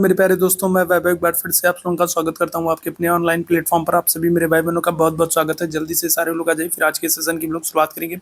मेरे प्यारे दोस्तों, मैं वैभव एक बार फिर से आप लोगों का स्वागत करता हूं आपके अपने ऑनलाइन प्लेटफॉर्म पर। आप सभी मेरे भाई बहनों का बहुत बहुत स्वागत है। जल्दी से सारे लोग आ जाइए, फिर आज के सेशन की हम लोग शुरुआत करेंगे।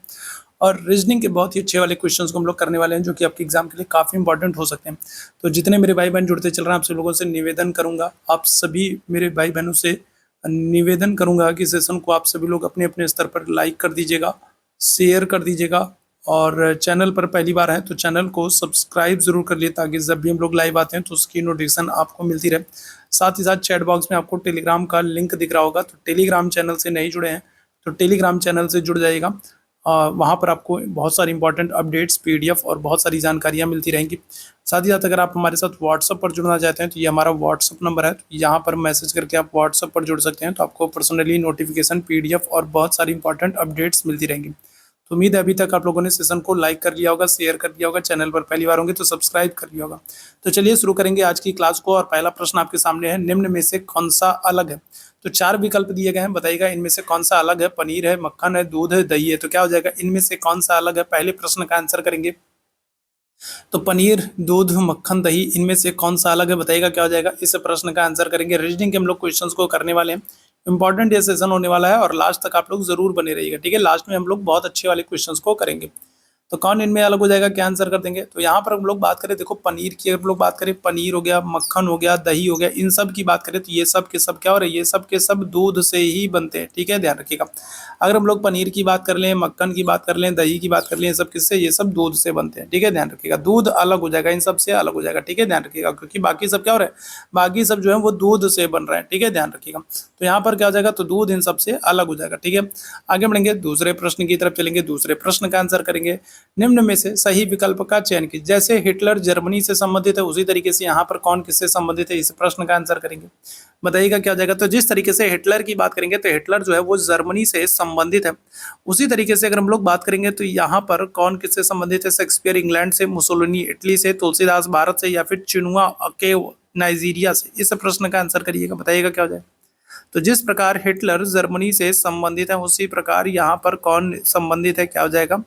और रीजनिंग के बहुत ही अच्छे वाले क्वेश्चंस को हम लोग करने वाले हैं, जो कि आपके एग्जाम के लिए काफ़ी इंपॉर्टेंट हो सकते हैं। तो जितने मेरे भाई बहन जुड़ते चल रहे हैं, आप सब लोगों से निवेदन करूंगा, आप सभी मेरे भाई बहनों से निवेदन करूंगा कि सेशन को आप सभी लोग अपने अपने स्तर पर लाइक कर दीजिएगा, शेयर कर दीजिएगा, और चैनल पर पहली बार है तो चैनल को सब्सक्राइब जरूर कर लिए, ताकि जब भी हम लोग लाइव आते हैं तो उसकी नोटिफिकेशन आपको मिलती रहे। साथ ही साथ चैट बॉक्स में आपको टेलीग्राम का लिंक दिख रहा होगा, तो टेलीग्राम चैनल से नहीं जुड़े हैं तो टेलीग्राम चैनल से जुड़ जाइएगा। वहाँ पर आपको बहुत सारी इंपॉर्टेंट अपडेट्स, पीडीएफ और बहुत सारी जानकारियाँ मिलती रहेंगी। साथ ही साथ अगर आप हमारे साथ व्हाट्सअप पर जुड़ना चाहते हैं तो ये हमारा व्हाट्सअप नंबर है, तो यहाँ पर मैसेज करके आप व्हाट्सअप पर जुड़ सकते हैं। तो आपको पर्सनली नोटिफिकेशन, पीडीएफ और बहुत सारी इंपॉर्टेंट अपडेट्स मिलती रहेंगी। तो उम्मीद है अभी तक आप लोगों ने सेशन को लाइक कर लिया होगा, शेयर कर लिया होगा, चैनल पर पहली बार होंगे तो सब्सक्राइब कर लिया होगा। तो चलिए शुरू करेंगे आज की क्लास को। और पहला प्रश्न आपके सामने है, निम्न में से कौन सा अलग है? तो चार विकल्प दिए गए हैं, बताइएगा इनमें से कौन सा अलग है। पनीर है, मक्खन है, दूध है, दही है। तो क्या हो जाएगा, इनमें से कौन सा अलग है? पहले प्रश्न का आंसर करेंगे। तो पनीर, दूध, मक्खन, दही, इनमें से कौन सा अलग है, बताइएगा क्या हो जाएगा। इस प्रश्न का आंसर करेंगे। रीजनिंग के हम लोग क्वेश्चंस को करने वाले हैं। इंपॉर्टेंट ये सेशन होने वाला है और लास्ट तक आप लोग जरूर बने रहिएगा, ठीक है। लास्ट में हम लोग बहुत अच्छे वाले क्वेश्चंस को करेंगे। तो कौन इनमें अलग हो जाएगा, क्या आंसर कर देंगे। तो यहाँ पर हम लोग बात करें, देखो पनीर की अगर हम लोग बात करें, पनीर हो गया, मक्खन हो गया, दही हो गया, इन सब की बात करें तो ये सब के सब क्या हो रहे हैं, ये सब के सब दूध से ही बनते हैं, ठीक है, ध्यान रखिएगा। अगर हम लोग पनीर की बात कर लें, मक्खन की बात कर लें, दही की बात कर लें, ये सब किससे, ये सब दूध से बनते हैं, ठीक है, ध्यान रखिएगा। दूध अलग हो जाएगा, इन सब से अलग हो जाएगा, ठीक है, ध्यान रखिएगा, क्योंकि बाकी सब क्या हो रहा है, बाकी सब जो है वो दूध से बन रहे हैं, ठीक है, ध्यान रखिएगा। तो यहाँ पर क्या हो जाएगा, तो दूध इन सब से अलग हो जाएगा, ठीक है। आगे बढ़ेंगे, दूसरे प्रश्न की तरफ चलेंगे, दूसरे प्रश्न का आंसर करेंगे। निम्न में से सही विकल्प का चयन कीजिए। जैसे हिटलर जर्मनी से संबंधित है, उसी तरीके से यहाँ पर कौन किससे संबंधित है, इस प्रश्न का आंसर करेंगे। बताइएगा क्या हो जाएगा। तो जिस तरीके से हिटलर की बात करेंगे तो हिटलर जो है वो जर्मनी से संबंधित है, उसी तरीके से अगर हम लोग बात करेंगे तो यहाँ पर कौन किससे संबंधित है। शेक्सपियर इंग्लैंड से, मुसोलिनी इटली से, तुलसीदास भारत से, या फिर चिनुआ अकेव नाइजीरिया से। इस प्रश्न का आंसर करिएगा, बताइएगा क्या हो जाएगा। तो जिस प्रकार हिटलर जर्मनी से संबंधित है, उसी प्रकार यहाँ पर कौन संबंधित है, क्या हो जाएगा।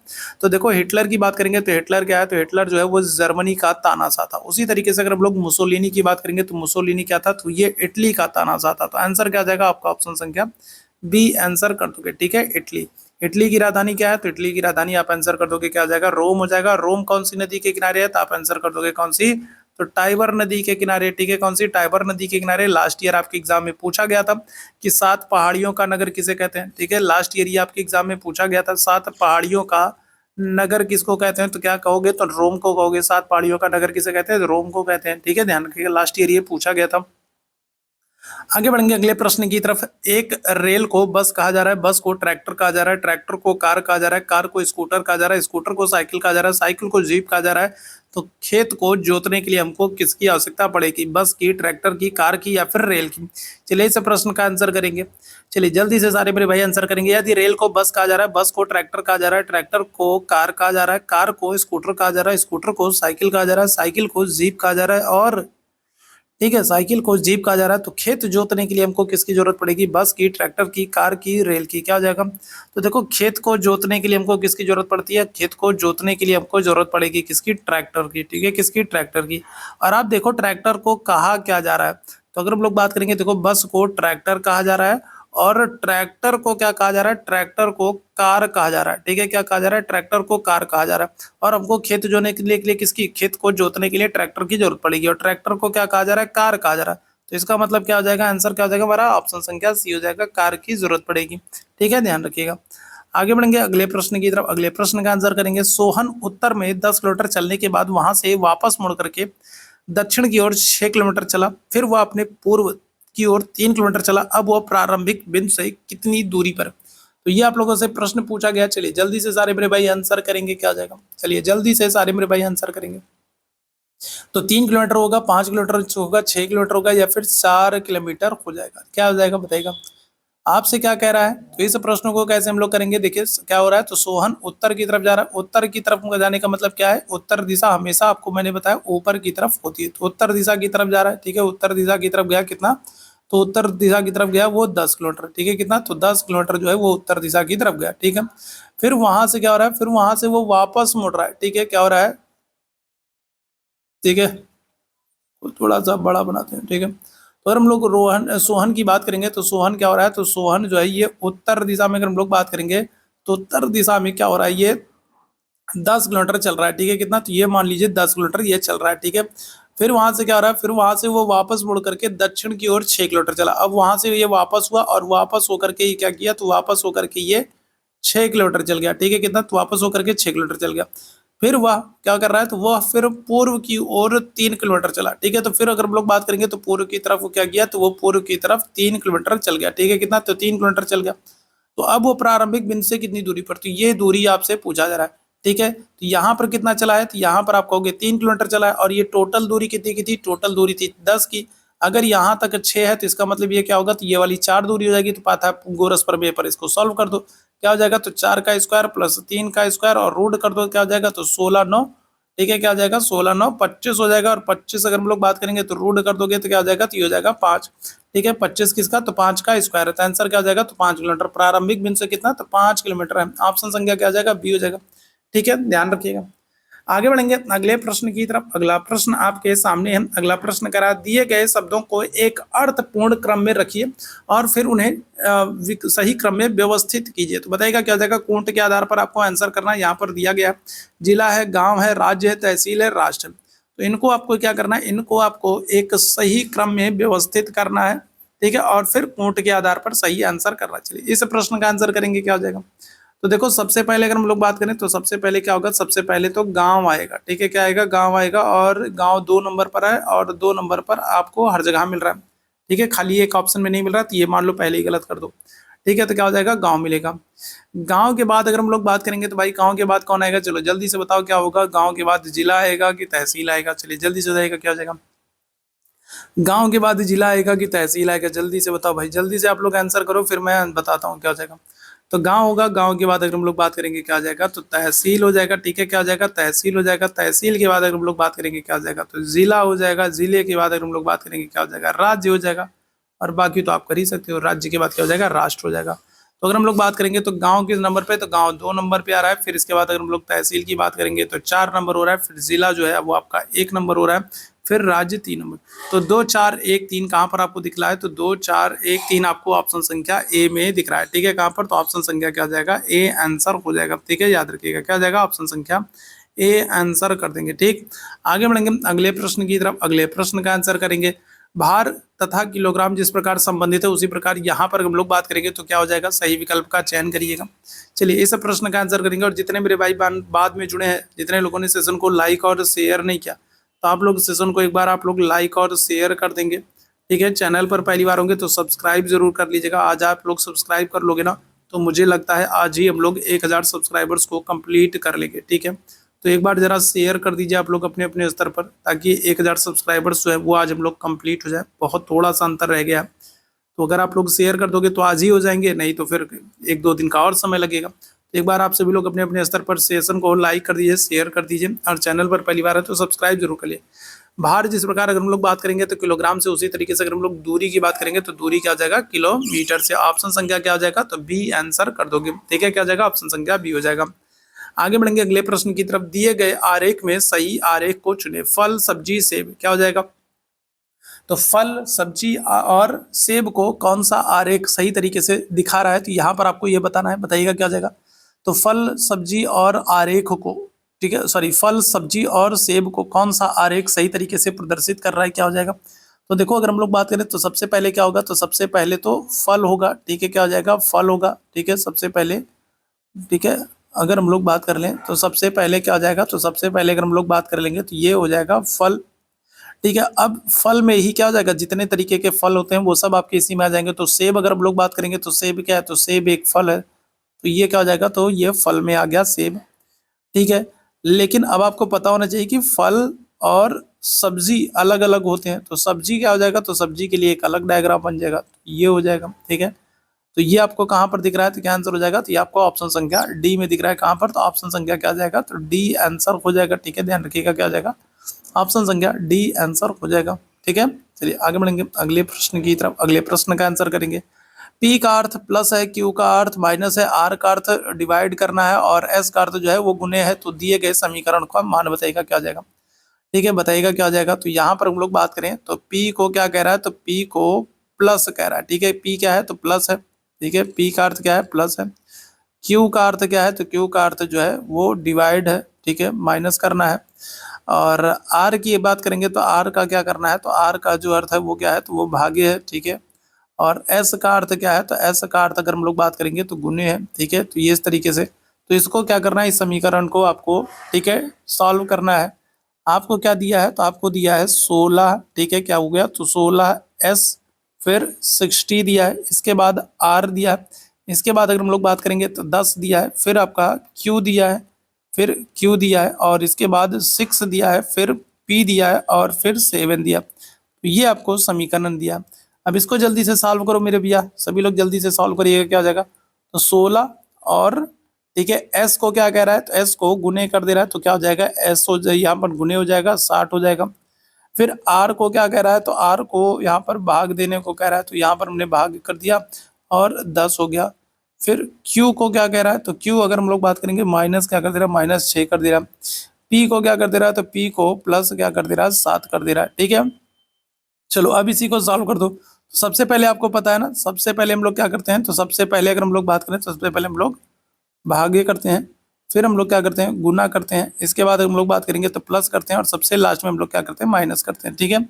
तो देखो हिटलर की बात करेंगे तो हिटलर क्या है, तो हिटलर जो है वो जर्मनी का तानाशाह था। उसी तरीके से अगर हम लोग मुसोलिनी की बात करेंगे तो मुसोलिनी क्या था, तो ये इटली का तानाशाह था। तो आंसर क्या हो जाएगा आपका, ऑप्शन संख्या बी आंसर कर दोगे, ठीक है। इटली, इटली की राजधानी क्या है, तो इटली की राजधानी आप आंसर कर दोगे, क्या हो जाएगा, रोम हो जाएगा। रोम कौन सी नदी के किनारे है, तो आप आंसर कर दोगे कौन सी, तो टाइबर नदी के किनारे, ठीक है। कौन सी, टाइबर नदी के किनारे। लास्ट ईयर आपके एग्जाम में पूछा गया था कि 7 पहाड़ियों का नगर किसे कहते हैं, ठीक है। लास्ट ईयर ये आपके एग्जाम में पूछा गया था, 7 पहाड़ियों का नगर किसको कहते हैं, तो क्या कहोगे, तो रोम को कहोगे। 7 पहाड़ियों का नगर किसे कहते हैं, तो रोम को कहते हैं, ठीक है, ध्यान रखिएगा। लास्ट ईयर ये पूछा गया था। आगे बढ़ेंगे अगले प्रश्न की तरफ। एक रेल को बस कहा जा रहा है, बस को ट्रैक्टर कहा जा रहा है, ट्रैक्टर को कार कहा जा रहा है, कार को स्कूटर कहा जा रहा है, स्कूटर को साइकिल कहा जा रहा है, साइकिल को जीप कहा जा रहा है। तो खेत को जोतने के लिए हमको किसकी आवश्यकता पड़ेगी, बस की, ट्रैक्टर की, कार की, या फिर रेल की। चलिए इस प्रश्न का आंसर करेंगे। चलिए जल्दी से सारे मेरे भाई आंसर करेंगे। यदि रेल को बस कहा जा रहा है, बस को ट्रैक्टर कहा जा रहा है, ट्रैक्टर को कार कहा जा रहा है, कार को स्कूटर कहा जा रहा है, स्कूटर को साइकिल कहा जा रहा है, साइकिल को जीप कहा जा रहा है, और ठीक है, साइकिल को जीप कहा जा रहा है, तो खेत जोतने के लिए हमको किसकी जरूरत पड़ेगी, बस की, ट्रैक्टर की, कार की, रेल की। क्या हो जाएगा, तो देखो खेत को जोतने के लिए हमको किसकी जरूरत पड़ती है, खेत को जोतने के लिए हमको जरूरत पड़ेगी किसकी, ट्रैक्टर की, ठीक है, किसकी, ट्रैक्टर की। और आप देखो ट्रैक्टर को कहा क्या जा रहा है, तो अगर हम लोग बात करेंगे, देखो बस को ट्रैक्टर कहा जा रहा है, और ट्रैक्टर को क्या कहा जा रहा है, ट्रैक्टर को कार कहा जा रहा है, ठीक है। क्या कहा जा रहा है, ट्रैक्टर को कार कहा जा रहा है। और हमको खेत जोतने के लिए किसकी, खेत को जोतने के लिए ट्रैक्टर की जरूरत पड़ेगी, और ट्रैक्टर को क्या कहा जा रहा है, कार कहा जा रहा है। तो इसका मतलब क्या हो जाएगा, आंसर क्या हो जाएगा हमारा, ऑप्शन संख्या सी हो जाएगा, कार की जरूरत पड़ेगी, ठीक है, ध्यान रखिएगा। आगे बढ़ेंगे अगले प्रश्न की तरफ। अगले प्रश्न का आंसर करेंगे। सोहन उत्तर में 10 किलोमीटर चलने के बाद वहां से वापस मुड़ करके दक्षिण की ओर 6 किलोमीटर चला, फिर वह अपने पूर्व की ओर 3 किलोमीटर चला। अब वह प्रारंभिक बिंदु से कितनी दूरी पर। तो ये आप लोगों से प्रश्न पूछा गया। चलिए जल्दी से सारे मेरे भाई आंसर करेंगे, क्या हो जाएगा। चलिए जल्दी से सारे मेरे भाई आंसर करेंगे। तो 3 किलोमीटर होगा, 5 किलोमीटर होगा, 6 किलोमीटर होगा, या फिर 4 किलोमीटर हो जाएगा, क्या हो जाएगा बताइएगा। आपसे क्या कह रहा है, तो इस प्रश्न को कैसे हम लोग करेंगे। देखिए क्या हो रहा है, तो सोहन उत्तर की तरफ जा रहा है। उत्तर की तरफ जाने का मतलब क्या है, उत्तर दिशा हमेशा आपको मैंने बताया ऊपर की तरफ होती है। तो उत्तर दिशा की तरफ जा रहा है, ठीक है। उत्तर दिशा की तरफ गया कितना, तो उत्तर दिशा की तरफ गया वो 10 किलोमीटर, ठीक है। कितना, तो 10 किलोमीटर जो है वो उत्तर दिशा की तरफ गया, ठीक है। फिर वहां से क्या हो रहा है, फिर वहां से वो वापस मुड़ रहा है, ठीक है। क्या हो रहा है, ठीक है, को थोड़ा सा बड़ा बनाते हैं, ठीक है। तो अगर हम लोग रोहन सोहन की बात करेंगे तो सोहन क्या हो रहा है, तो सोहन जो है ये उत्तर दिशा में अगर हम लोग बात करेंगे तो उत्तर दिशा में क्या हो रहा है, ये 10 किलोमीटर चल रहा है, ठीक है। कितना, तो ये मान लीजिए 10 किलोमीटर ये चल रहा है, ठीक है। फिर वहां से क्या हो रहा है, फिर वहां से वो वापस मुड़ करके दक्षिण की ओर 6 किलोमीटर चला। अब वहां से ये वापस हुआ और वापस होकर के ये क्या किया, तो वापस होकर के ये 6 किलोमीटर चल गया, ठीक है। कितना, तो वापस होकर के 6 किलोमीटर चल गया। फिर वह क्या कर रहा है, तो वह फिर पूर्व की ओर 3 किलोमीटर चला, ठीक है। तो फिर अगर हम लोग बात करेंगे तो पूर्व की तरफ वो क्या किया, तो वो पूर्व की तरफ 3 किलोमीटर चल गया, ठीक है। कितना, तो 3 किलोमीटर चल गया। तो अब वो प्रारंभिक बिंदु से कितनी दूरी पर, तो ये दूरी आपसे पूछा जा रहा है, ठीक है। तो यहाँ पर कितना चला है, तो यहाँ पर आप कहोगे 3 किलोमीटर चला है, और ये टोटल दूरी कितनी की थी, टोटल दूरी थी 10 की। अगर यहाँ तक 6 है तो इसका मतलब ये क्या होगा, तो ये वाली 4 दूरी हो जाएगी। तो पाथा गोरस प्रमेय पर इसको सॉल्व कर दो, क्या हो जाएगा, तो 4 का स्क्वायर प्लस 3 का स्क्वायर और रूट कर दो, क्या हो जाएगा, तो 16 9, ठीक है। क्या हो जाएगा, 16 9 25 हो जाएगा। और 25 अगर हम लोग बात करेंगे तो रूट कर दोगे तो क्या हो जाएगा, तो ये हो जाएगा 5, ठीक है। 25 किसका, तो 5 का स्क्वायर है। तो आंसर क्या हो जाएगा, तो 5 किलोमीटर। प्रारंभिक बिंदु से कितना, तो 5 किलोमीटर है। ऑप्शन संख्या क्या हो जाएगा, बी हो जाएगा, ठीक है। ध्यान रखिएगा। आगे बढ़ेंगे अगले प्रश्न की तरफ। अगला प्रश्न आपके सामने है। अगला प्रश्न करा, दिए गए शब्दों को एक अर्थपूर्ण क्रम में रखिए और फिर उन्हें सही क्रम में व्यवस्थित कीजिए। तो बताइएगा क्या हो जाएगा, कूट के आधार पर आपको आंसर करना है। यहाँ पर दिया गया जिला है, गांव है, राज्य है, तहसील है, राष्ट्र है। तो इनको आपको क्या करना है, इनको आपको एक सही क्रम में व्यवस्थित करना है, ठीक है। और फिर कूट के आधार पर सही आंसर करना। चलिए इस प्रश्न का आंसर करेंगे, क्या हो जाएगा। तो देखो सबसे पहले अगर हम लोग बात करें तो सबसे पहले क्या होगा, सबसे पहले तो गांव आएगा, ठीक है। क्या आएगा, गांव आएगा। और गांव 2 नंबर पर है और 2 नंबर पर आपको हर जगह मिल रहा है, ठीक है। खाली एक ऑप्शन में नहीं मिल रहा, तो ये मान लो पहले ही गलत कर दो, ठीक है। तो क्या हो जाएगा, गांव मिलेगा। गांव के बाद अगर हम लोग बात करेंगे तो भाई गांव के बाद कौन आएगा, चलो जल्दी से बताओ क्या होगा। गांव के बाद जिला आएगा कि तहसील आएगा, चलिए जल्दी से बताइएगा क्या हो जाएगा। गांव के बाद जिला आएगा कि तहसील आएगा, जल्दी से बताओ भाई, जल्दी से आप लोग आंसर करो, फिर मैं बताता हूँ क्या हो जाएगा। तो गांव होगा, गांव के बाद अगर हम लोग बात करेंगे क्या आ जाएगा, तो तहसील हो जाएगा, ठीक है। क्या हो जाएगा, तहसील हो जाएगा। तहसील के बाद अगर हम लोग बात करेंगे क्या हो जाएगा, तो जिला हो जाएगा। जिले के बाद अगर हम लोग बात करेंगे क्या हो जाएगा, राज्य हो जाएगा। और बाकी तो आप कर ही सकते हो। राज्य के बाद क्या हो जाएगा, राष्ट्र हो जाएगा। तो अगर हम लोग बात करेंगे तो गांव किस नंबर पे, तो गांव 2 नंबर पे आ रहा है। फिर इसके बाद अगर हम लोग तहसील की बात करेंगे तो 4 नंबर हो रहा है। फिर जिला जो है वो आपका 1 नंबर हो रहा है। फिर राज्य 3 नंबर। तो 2 4 1 3 कहाँ पर आपको दिख रहा है, तो 2 4 1 3 आपको ऑप्शन संख्या ए में दिख रहा है, ठीक है। कहाँ पर, तो ऑप्शन संख्या क्या हो जाएगा, ए आंसर हो जाएगा, ठीक है। याद रखिएगा क्या हो जाएगा, ऑप्शन संख्या ए आंसर कर देंगे, ठीक। आगे बढ़ेंगे अगले प्रश्न की तरफ। अगले प्रश्न का आंसर करेंगे। भार तथा किलोग्राम जिस प्रकार संबंधित है उसी प्रकार यहाँ पर हम लोग बात करेंगे तो क्या हो जाएगा, सही विकल्प का चयन करिएगा। चलिए इस प्रश्न का आंसर करेंगे। और जितने मेरे भाई बाद में जुड़े हैं, जितने लोगों ने सेशन को लाइक और शेयर नहीं किया, तो आप लोग सेशन को एक बार आप लोग लाइक और शेयर कर देंगे, ठीक है। चैनल पर पहली बार होंगे तो सब्सक्राइब जरूर कर लीजिएगा। आज आप लोग सब्सक्राइब कर लोगे ना, तो मुझे लगता है आज ही हम लोग 1000 सब्सक्राइबर्स को कंप्लीट कर लेंगे, ठीक है। तो एक बार जरा शेयर कर दीजिए आप लोग अपने अपने स्तर पर, ताकि 1000 सब्सक्राइबर्स जो है वो आज हम लोग कंप्लीट हो जाए। बहुत थोड़ा सा अंतर रह गया, तो अगर आप लोग शेयर कर दोगे तो आज ही हो जाएंगे, नहीं तो फिर 1-2 दिन का और समय लगेगा। तो एक बार आप सभी लोग अपने अपने स्तर पर सेशन को लाइक कर दीजिए, शेयर कर दीजिए, और चैनल पर पहली बार है तो सब्सक्राइब जरूर करिए। भार जिस प्रकार अगर हम लोग बात करेंगे तो किलोग्राम से, उसी तरीके से अगर हम लोग दूरी की बात करेंगे तो दूरी क्या हो जाएगा, किलोमीटर से। ऑप्शन संख्या क्या हो जाएगा, तो बी आंसर कर दोगे, ठीक है। क्या हो जाएगा, ऑप्शन संख्या बी हो जाएगा। आगे बढ़ेंगे अगले प्रश्न की तरफ। दिए गए आरेख में सही आरेख को चुने। फल, सब्जी, सेब, क्या हो जाएगा, तो फल, सब्जी और सेब को कौन सा आरेख सही तरीके से दिखा रहा है, तो यहाँ पर आपको ये बताना है। बताइएगा क्या हो जाएगा, तो फल, सब्जी और आरेख को, ठीक है, सॉरी, फल, सब्जी और सेब को कौन सा आरेख सही तरीके से प्रदर्शित कर रहा है, क्या हो जाएगा। तो देखो अगर हम लोग बात करें तो सबसे पहले क्या होगा, तो सबसे पहले तो फल होगा, ठीक है। क्या हो जाएगा, फल होगा, ठीक है, सबसे पहले, ठीक है। अगर हम लोग बात कर लें तो सबसे पहले क्या हो जाएगा, तो सबसे पहले अगर हम लोग बात कर लेंगे तो ये हो जाएगा फल, ठीक है। अब फल में ही क्या हो जाएगा, जितने तरीके के फल होते हैं वो सब आपके इसी में आ जाएंगे। तो सेब अगर हम लोग बात करेंगे तो सेब क्या है, तो सेब एक फल है, तो ये क्या हो जाएगा, तो ये फल में आ गया सेब, ठीक है। लेकिन अब आपको पता होना चाहिए कि फल और सब्जी अलग अलग होते हैं। तो सब्जी क्या हो जाएगा, तो सब्जी के लिए एक अलग डायग्राम बन जाएगा, ये हो जाएगा, ठीक है। तो ये आपको कहाँ पर दिख रहा है, तो क्या आंसर हो जाएगा, तो ये आपको ऑप्शन संख्या डी में दिख रहा है। कहाँ पर, तो ऑप्शन संख्या क्या आ जाएगा, तो डी आंसर हो जाएगा, ठीक है। ध्यान रखिएगा क्या हो जाएगा, ऑप्शन संख्या डी आंसर हो जाएगा, ठीक है। चलिए आगे बढ़ेंगे अगले प्रश्न की तरफ। अगले प्रश्न का आंसर करेंगे। पी का अर्थ प्लस है, क्यू का अर्थ माइनस है, आर का अर्थ डिवाइड करना है और एस का अर्थ जो है वो गुणे है। तो दिए गए समीकरण का मान बताइएगा क्या हो जाएगा। ठीक है, बताइएगा क्या हो जाएगा। तो यहाँ पर हम लोग बात करें तो P को क्या कह रहा है, तो P को प्लस कह रहा है। ठीक है, P क्या है तो प्लस है। ठीक है, P का अर्थ क्या है, प्लस है। Q का अर्थ क्या है, तो Q का अर्थ जो है वो डिवाइड है। ठीक है, माइनस करना है। और R की बात करेंगे तो R का क्या करना है, तो R का जो अर्थ है वो क्या है, तो वो भागे है। ठीक है, और S का अर्थ क्या है, तो S का अर्थ अगर हम लोग बात करेंगे तो गुने है। ठीक है, तो ये इस तरीके से, तो इसको क्या करना है, इस समीकरण को आपको, ठीक है, सॉल्व करना है। आपको क्या दिया है, तो आपको दिया है 16। ठीक है, क्या हो गया, तो 16S, फिर 60 दिया है, इसके बाद R दिया है, इसके बाद अगर हम लोग बात करेंगे तो 10 दिया है, फिर आपका Q दिया है, फिर Q दिया है, और इसके बाद 6 दिया है, फिर P दिया है, और फिर 7 दिया। तो ये आपको समीकरण दिया। अब इसको जल्दी से सॉल्व करो मेरे भैया, सभी लोग जल्दी से सॉल्व करिएगा, क्या हो जाएगा, तो 16 और, ठीक है, एस को क्या कह रहा है, तो एस को गुने कर दे रहा है, तो क्या हो जाएगा, एस हो जाए यहाँ पर गुने हो जाएगा, 60 हो जाएगा। फिर आर को क्या कह रहा है, तो आर को यहाँ पर भाग देने को कह रहा है, तो यहाँ पर हमने भाग कर दिया और 10 हो गया। फिर क्यू को क्या कह रहा है, तो क्यू अगर हम लोग बात करेंगे माइनस क्या कर दे रहा है, -6 कर दे रहा है। पी को क्या कर दे रहा है, तो पी को प्लस क्या कर दे रहा है, 7 कर दे रहा है। ठीक है, चलो अब इसी को सॉल्व कर दो। सबसे पहले आपको पता है ना, सबसे पहले हम लोग क्या करते हैं, तो सबसे पहले अगर हम लोग बात करें तो सबसे पहले हम लोग भागे करते हैं, फिर हम लोग क्या करते हैं, गुना करते हैं, इसके बाद हम लोग बात करेंगे तो प्लस करते हैं, और सबसे लास्ट में हम लोग क्या करते हैं, माइनस करते हैं। ठीक है,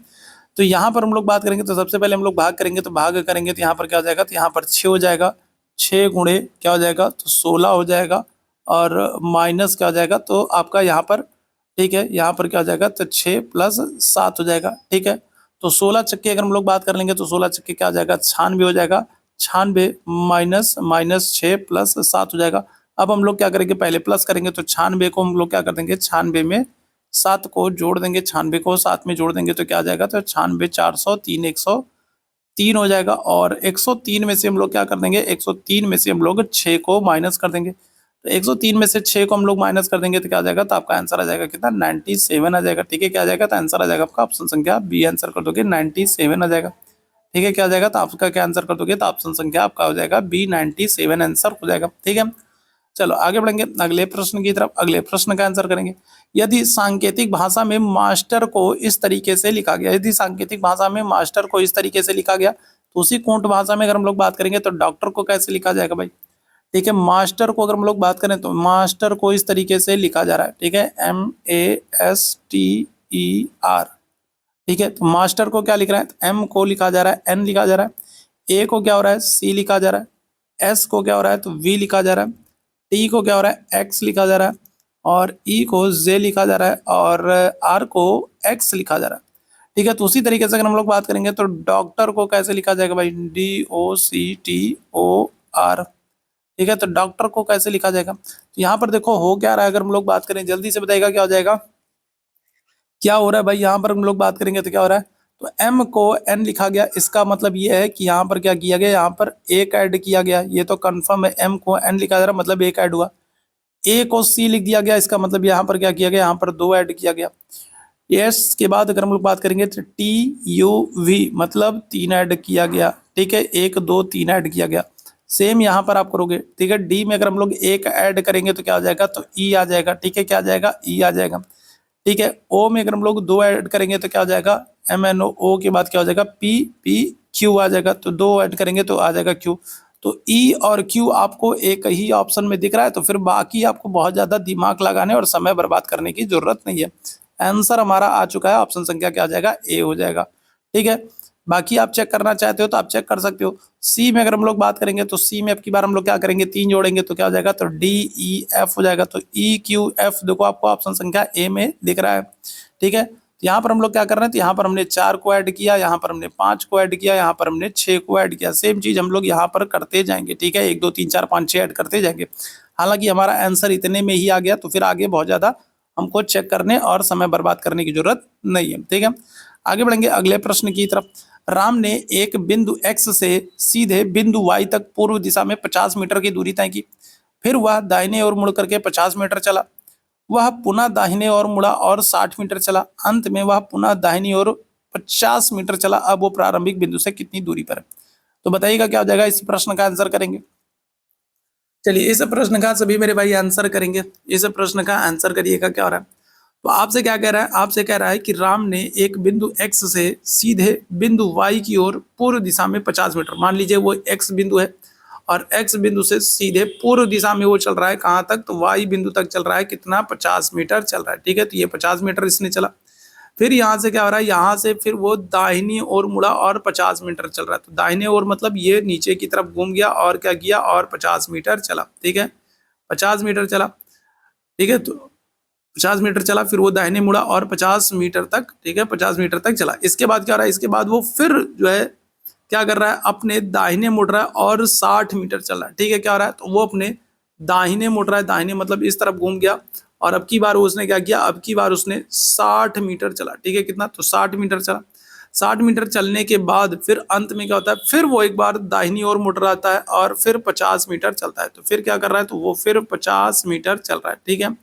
तो यहाँ पर हम लोग बात करेंगे तो सबसे पहले हम लोग भाग करेंगे, तो भाग करेंगे तो यहाँ पर क्या हो जाएगा, तो यहाँ पर 6 हो जाएगा, 6 गुणे क्या हो जाएगा, तो 16 हो जाएगा, और माइनस क्या हो जाएगा, तो आपका यहाँ पर, ठीक है, यहाँ पर क्या हो जाएगा, तो 6 + 7 हो जाएगा। ठीक है, तो 16 चक्के अगर हम लोग बात कर लेंगे तो 16 चक्के क्या हो जाएगा, 96 हो जाएगा। 96 माइनस माइनस 6 + 7 हो जाएगा। अब हम लोग क्या करेंगे, पहले प्लस करेंगे, तो 96 को हम लोग क्या कर देंगे, 96 में 7 को जोड़ देंगे, 96 को 7 में जोड़ देंगे तो क्या आ जाएगा, तो 96 400 3 103 हो जाएगा। और 103 में से हम लोग क्या कर देंगे, 103 में से हम लोग 6 को माइनस कर देंगे, तो 103 में से 6 को हम लोग माइनस कर देंगे तो क्या आ जाएगा, तो आपका आंसर आ जाएगा कितना, 97 आ जाएगा। ठीक है, क्या आ जाएगा, तो आंसर आ जाएगा आपका ऑप्शन संख्या बी, आंसर कर दोगे 97 आ जाएगा। ठीक है, क्या आ जाएगा, तो आपका क्या आंसर कर दोगे, तो ऑप्शन संख्या आपका हो जाएगा बी, 97 आंसर हो जाएगा। ठीक है, चलो आगे बढ़ेंगे अगले प्रश्न की तरफ। अगले प्रश्न का आंसर करेंगे। यदि सांकेतिक भाषा में मास्टर को इस तरीके से लिखा गया, यदि सांकेतिक भाषा में मास्टर को इस तरीके से लिखा गया, तो उसी कोट भाषा में अगर हम लोग बात करेंगे तो डॉक्टर को कैसे लिखा जाएगा भाई। ठीक है, मास्टर को अगर हम लोग बात करें तो मास्टर को इस तरीके से लिखा जा रहा है। ठीक है, MASTER। ठीक है, तो मास्टर को क्या लिख रहा है, एम को लिखा जा रहा है, एन लिखा जा रहा है, ए को क्या हो रहा है, सी लिखा जा रहा है, एस को क्या हो रहा है, तो वी लिखा जा रहा है, टी को क्या हो रहा है, एक्स लिखा जा रहा है, और ई को जे लिखा जा रहा है, और आर को एक्स लिखा जा रहा है। ठीक है, तो उसी तरीके से अगर हम लोग बात करेंगे तो डॉक्टर को कैसे लिखा जाएगा भाई, DOCTOR। ठीक है, तो डॉक्टर को कैसे लिखा जाएगा, तो यहाँ पर देखो हो क्या रहा है, अगर हम लोग बात करें जल्दी से बताइएगा क्या हो जाएगा, क्या हो रहा है भाई। यहाँ पर हम लोग बात करेंगे तो क्या हो रहा है, तो एम को एन लिखा गया, इसका मतलब ये है कि यहाँ पर क्या किया गया, यहाँ पर एक ऐड किया गया, ये तो कंफर्म है। एम को एन लिखा जा रहा है मतलब एक ऐड हुआ। ए को सी लिख दिया गया, इसका मतलब यहाँ पर क्या किया गया, यहाँ पर 2 ऐड किया गया। एस के बाद अगर हम लोग बात करेंगे तो TUV मतलब 3 ऐड किया गया। ठीक है, 1 2 3 ऐड किया गया। सेम यहाँ पर आप करोगे। ठीक है, डी में अगर हम लोग एक ऐड करेंगे तो क्या आ जाएगा, तो ई आ जाएगा। ठीक है, क्या आ जाएगा, ई आ जाएगा। ठीक है, ओ में अगर हम लोग 2 ऐड करेंगे तो क्या हो जाएगा, MNO के बाद क्या हो जाएगा, PQ आ जाएगा। तो 2 ऐड करेंगे तो आ जाएगा Q। तो E और Q आपको एक ही ऑप्शन में दिख रहा है, तो फिर बाकी आपको बहुत ज़्यादा दिमाग लगाने और समय बर्बाद करने की जरूरत नहीं है। आंसर हमारा आ चुका है, ऑप्शन संख्या क्या आ जाएगा, ए हो जाएगा। ठीक है, बाकी आप चेक करना चाहते हो तो आप चेक कर सकते हो। सी में अगर हम लोग बात करेंगे तो सी में अब की बार हम लोग क्या करेंगे, 3 जोड़ेंगे तो क्या हो जाएगा, तो DEF हो जाएगा। तो EQF देखो आपको ऑप्शन संख्या ए में दिख रहा है। ठीक है, तो यहाँ पर हम लोग क्या कर रहे हैं, तो यहाँ पर हमने 4 को ऐड किया, यहाँ पर हमने 5 को ऐड किया, यहाँ पर हमने 6 को ऐड किया। सेम चीज हम लोग यहाँ पर करते जाएंगे। ठीक है, 1 2 3 4 5 6 ऐड करते जाएंगे। हालांकि हमारा आंसर इतने में ही आ गया, तो फिर आगे बहुत ज्यादा हमको चेक करने और समय बर्बाद करने की जरूरत नहीं है। ठीक है, आगे बढ़ेंगे अगले प्रश्न की तरफ। राम ने एक बिंदु x से सीधे बिंदु y तक पूर्व दिशा में 50 मीटर की दूरी तय की। फिर वह दाहिने ओर मुड़ करके 50 मीटर चला। वह पुनः दाहिने ओर मुड़ा और 60 मीटर चला। अंत में वह पुनः दाहिनी ओर 50 मीटर चला। अब वो प्रारंभिक बिंदु से कितनी दूरी पर है, तो बताइएगा क्या हो जाएगा। इस प्रश्न का आंसर करेंगे। चलिए इस प्रश्न का सभी मेरे भाई आंसर करेंगे। इस प्रश्न का आंसर करिएगा क्या हो रहा है। तो आपसे क्या कह रहा है, आपसे कह रहा है कि राम ने एक बिंदु x से सीधे बिंदु y की ओर पूर्व दिशा में 50 मीटर, मान लीजिए वो x बिंदु है और x बिंदु से सीधे पूर्व दिशा में वो चल रहा है कहाँ तक, तो y बिंदु तक चल रहा है, कितना, 50 मीटर चल रहा है। ठीक है, तो ये 50 मीटर इसने चला। फिर यहाँ से क्या हो रहा है, यहाँ से फिर वो दाहिनी ओर मुड़ा और 50 मीटर चल रहा है। तो दाहिने ओर मतलब ये नीचे की तरफ घूम गया और क्या किया, और 50 मीटर चला। ठीक है, 50 मीटर चला। ठीक है, तो 50 मीटर चला, फिर वो दाहिने मुड़ा और 50 मीटर तक, ठीक है, 50 मीटर तक चला। इसके बाद क्या हो रहा है, इसके बाद वो फिर जो है क्या कर रहा है, अपने दाहिने मुड़ रहा है और 60 मीटर चल रहा है। ठीक है, क्या हो रहा है, तो वो अपने दाहिने मुड़ रहा है, दाहिने मतलब इस तरफ घूम गया और अब की बार उसने क्या किया, अब की बार उसने 60 मीटर चला। ठीक है, कितना, तो 60 मीटर चला। 60 मीटर चलने के बाद फिर अंत में क्या होता है, फिर वो एक बार दाहिनी ओर मुड़ रहा है और फिर 50 मीटर चलता है। तो फिर क्या कर रहा है, तो वो फिर 50 मीटर चल रहा है। ठीक है,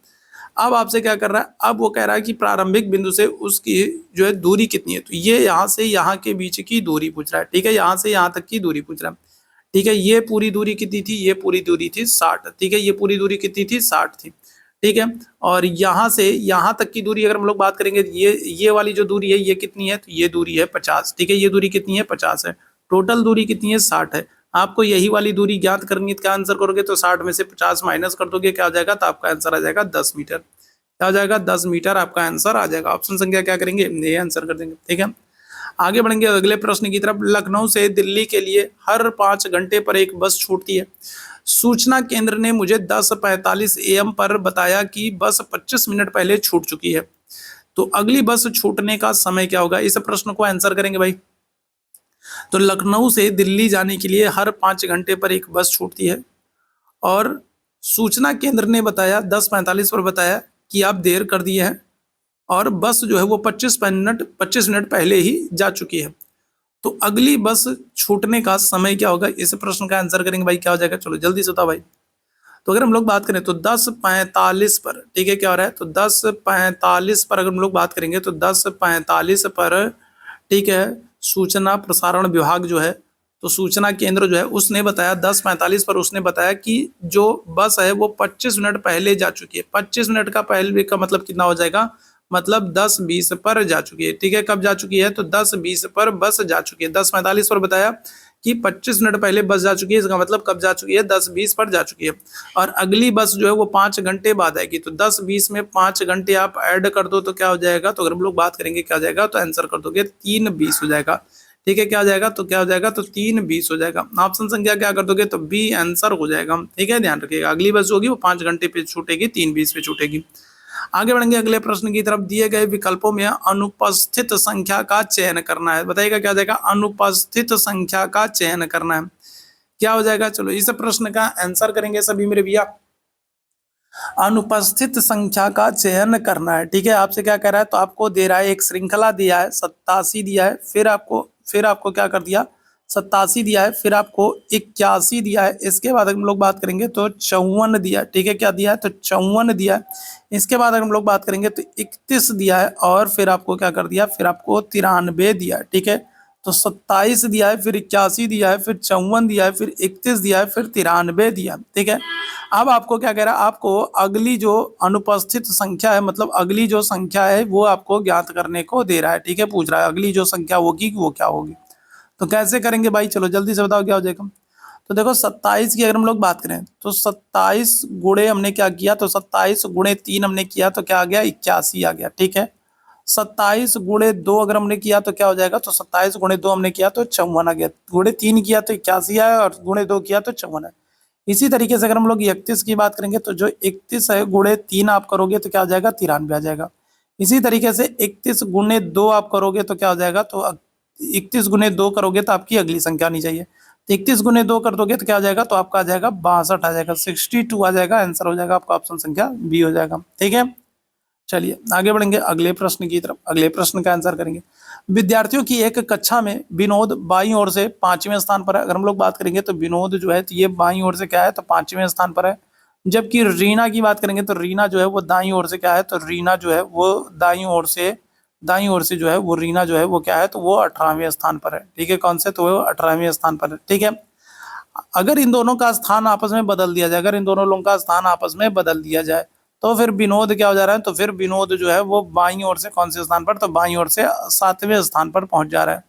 अब आपसे क्या कर रहा है, अब वो कह रहा है कि प्रारंभिक बिंदु से उसकी जो है दूरी कितनी है। तो ये यहाँ से यहाँ के बीच की दूरी पूछ रहा है। ठीक है, यहाँ से यहाँ तक की दूरी पूछ रहा है। ठीक है, ये पूरी दूरी कितनी थी, ये पूरी दूरी थी 60। ठीक है, ये पूरी दूरी कितनी थी, 60 थी। ठीक है, और यहाँ से यहाँ तक की दूरी अगर हम लोग बात करेंगे, ये वाली जो दूरी है ये कितनी है, तो ये दूरी है 50। ठीक है, ये दूरी कितनी है, 50 है। टोटल दूरी कितनी है, 60 है। आपको यही वाली दूरी ज्ञात करनी है, तो क्या आंसर करोगे, तो 60 में से 50 माइनस कर दोगे, क्या आ जाएगा, तो आपका आंसर आ जाएगा 10 मीटर। क्या हो जाएगा, 10 मीटर आपका आंसर आ जाएगा। ऑप्शन संख्या क्या करेंगे, ये आंसर कर देंगे। ठीक है, आगे बढ़ेंगे अगले प्रश्न की तरफ। लखनऊ से दिल्ली के लिए हर 5 घंटे पर एक बस छूटती है। सूचना केंद्र ने मुझे 10:45 AM पर बताया कि बस 25 मिनट पहले छूट चुकी है। तो अगली बस छूटने का समय क्या होगा, इस प्रश्न को आंसर करेंगे भाई। तो लखनऊ से दिल्ली जाने के लिए हर 5 घंटे पर एक बस छूटती है और सूचना केंद्र ने बताया 10:45 पर बताया कि आप देर कर दिए हैं और बस जो है वो 25 मिनट पहले ही जा चुकी है। तो अगली बस छूटने का समय क्या होगा, इस प्रश्न का आंसर करेंगे भाई। क्या हो जाएगा, चलो जल्दी से बताओ भाई। तो अगर हम लोग बात करें तो 10:45 पर, ठीक है, क्या हो रहा है, तो 10:45 पर अगर हम लोग बात करेंगे तो 10:45 पर, ठीक है, सूचना प्रसारण विभाग जो है, तो सूचना केंद्र जो है उसने बताया 10:45 पर उसने बताया कि जो बस है वो 25 मिनट पहले जा चुकी है। 25 मिनट का पहले का मतलब कितना हो जाएगा, मतलब 10:20 पर जा चुकी है। ठीक है, कब जा चुकी है, तो 10:20 पर बस जा चुकी है। 10:45 पर बताया कि 25 मिनट पहले बस जा चुकी है, इसका मतलब कब जा चुकी है, 10:20 पर जा चुकी है। और अगली बस जो है वो 5 घंटे बाद आएगी। तो 10:20 में 5 घंटे आप ऐड कर दो तो क्या हो जाएगा, तो अगर हम लोग बात करेंगे क्या हो जाएगा, तो आंसर कर दोगे 3:20 हो जाएगा। ठीक है, क्या हो जाएगा, तो क्या हो जाएगा, तो 3:20 हो जाएगा। ऑप्शन संख्या क्या कर दोगे, तो बी आंसर हो जाएगा। ठीक है, ध्यान रखिएगा, अगली बस जो होगी वो 5 घंटे पे छूटेगी, 3:20 पे छूटेगी। आगे बढ़ेंगे अगले प्रश्न की तरफ। दिए गए विकल्पों में अनुपस्थित संख्या का चयन करना है। बताइएगा क्या हो जाएगा, अनुपस्थित संख्या का चयन करना है। क्या हो जाएगा, चलो इस प्रश्न का आंसर करेंगे सभी मेरे भैया। अनुपस्थित संख्या का चयन करना है। ठीक है, आपसे क्या कह रहा है, तो आपको दे रहा है एक श्रृंखला दिया है, 87 दिया है, फिर आपको क्या कर दिया, 87 दिया है, फिर आपको 81 दिया है, इसके बाद हम लोग बात करेंगे तो 54 दिया है। ठीक है, क्या दिया है, तो 54 दिया है। इसके बाद अगर हम लोग बात करेंगे तो 31 दिया है और फिर आपको क्या कर दिया, फिर आपको 93 दिया है। ठीक है, तो 27 दिया है, फिर 81 दिया है, फिर 54 दिया है, फिर 31 दिया है, फिर 93 दिया है। ठीक है, अब आपको क्या कह रहा है, आपको अगली जो अनुपस्थित संख्या है, मतलब अगली जो संख्या है वो आपको ज्ञात करने को दे रहा है। ठीक है, पूछ रहा है अगली जो संख्या होगी वो क्या होगी। तो कैसे करेंगे भाई, चलो जल्दी से बताओ क्या हो जाएगा। तो देखो 27 की अगर हम लोग बात करें तो 27 गुणे हमने क्या किया, तो 27 गुणे 3 हमने किया तो क्या आ गया, 81 आ गया। ठीक है, 27 गुणे 2 अगर हमने किया तो क्या हो जाएगा, तो 27 गुणे 2 हमने किया तो 54 आ गया। गुणे 3 किया तो 81 आया और गुणे 2 किया तो 54 है। इसी तरीके से अगर हम लोग 31 की बात करेंगे तो जो 31 है गुणे 3 आप करोगे तो क्या हो जाएगा, 93 आ जाएगा। इसी तरीके से 31 गुणे 2 आप करोगे तो क्या हो जाएगा, तो 31 गुणे 2 करोगे तो आपकी अगली संख्या आनी चाहिए। तो 31 गुणे 2 कर दोगे तो क्या आ जाएगा, तो आपका आ जाएगा 62 आ जाएगा, 62 आ जाएगा। आंसर हो जाएगा आपका ऑप्शन संख्या बी हो जाएगा। ठीक है, चलिए आगे बढ़ेंगे अगले प्रश्न की तरफ। अगले प्रश्न का आंसर करेंगे। विद्यार्थियों की एक कक्षा में विनोद बाईं ओर से 5वें स्थान पर है। अगर हम लोग बात करेंगे तो विनोद जो है तो ये बाईं ओर से क्या है, तो 5वें स्थान पर है। जबकि रीना की बात करेंगे तो रीना जो है वो दाईं ओर से क्या है, तो रीना जो है वो दाईं ओर से जो है वो रीना जो है वो क्या है, तो वो 18वें स्थान पर है। ठीक है, कौन से, तो वो 18वें स्थान पर है। ठीक है, अगर इन दोनों का स्थान आपस में बदल दिया जाए, अगर इन दोनों लोगों का स्थान आपस में बदल दिया जाए तो फिर विनोद क्या हो जा रहा है, तो फिर विनोद जो है वो बाईं ओर से कौन से स्थान पर, तो बाईं ओर से 7वें स्थान पर पहुंच जा रहा है।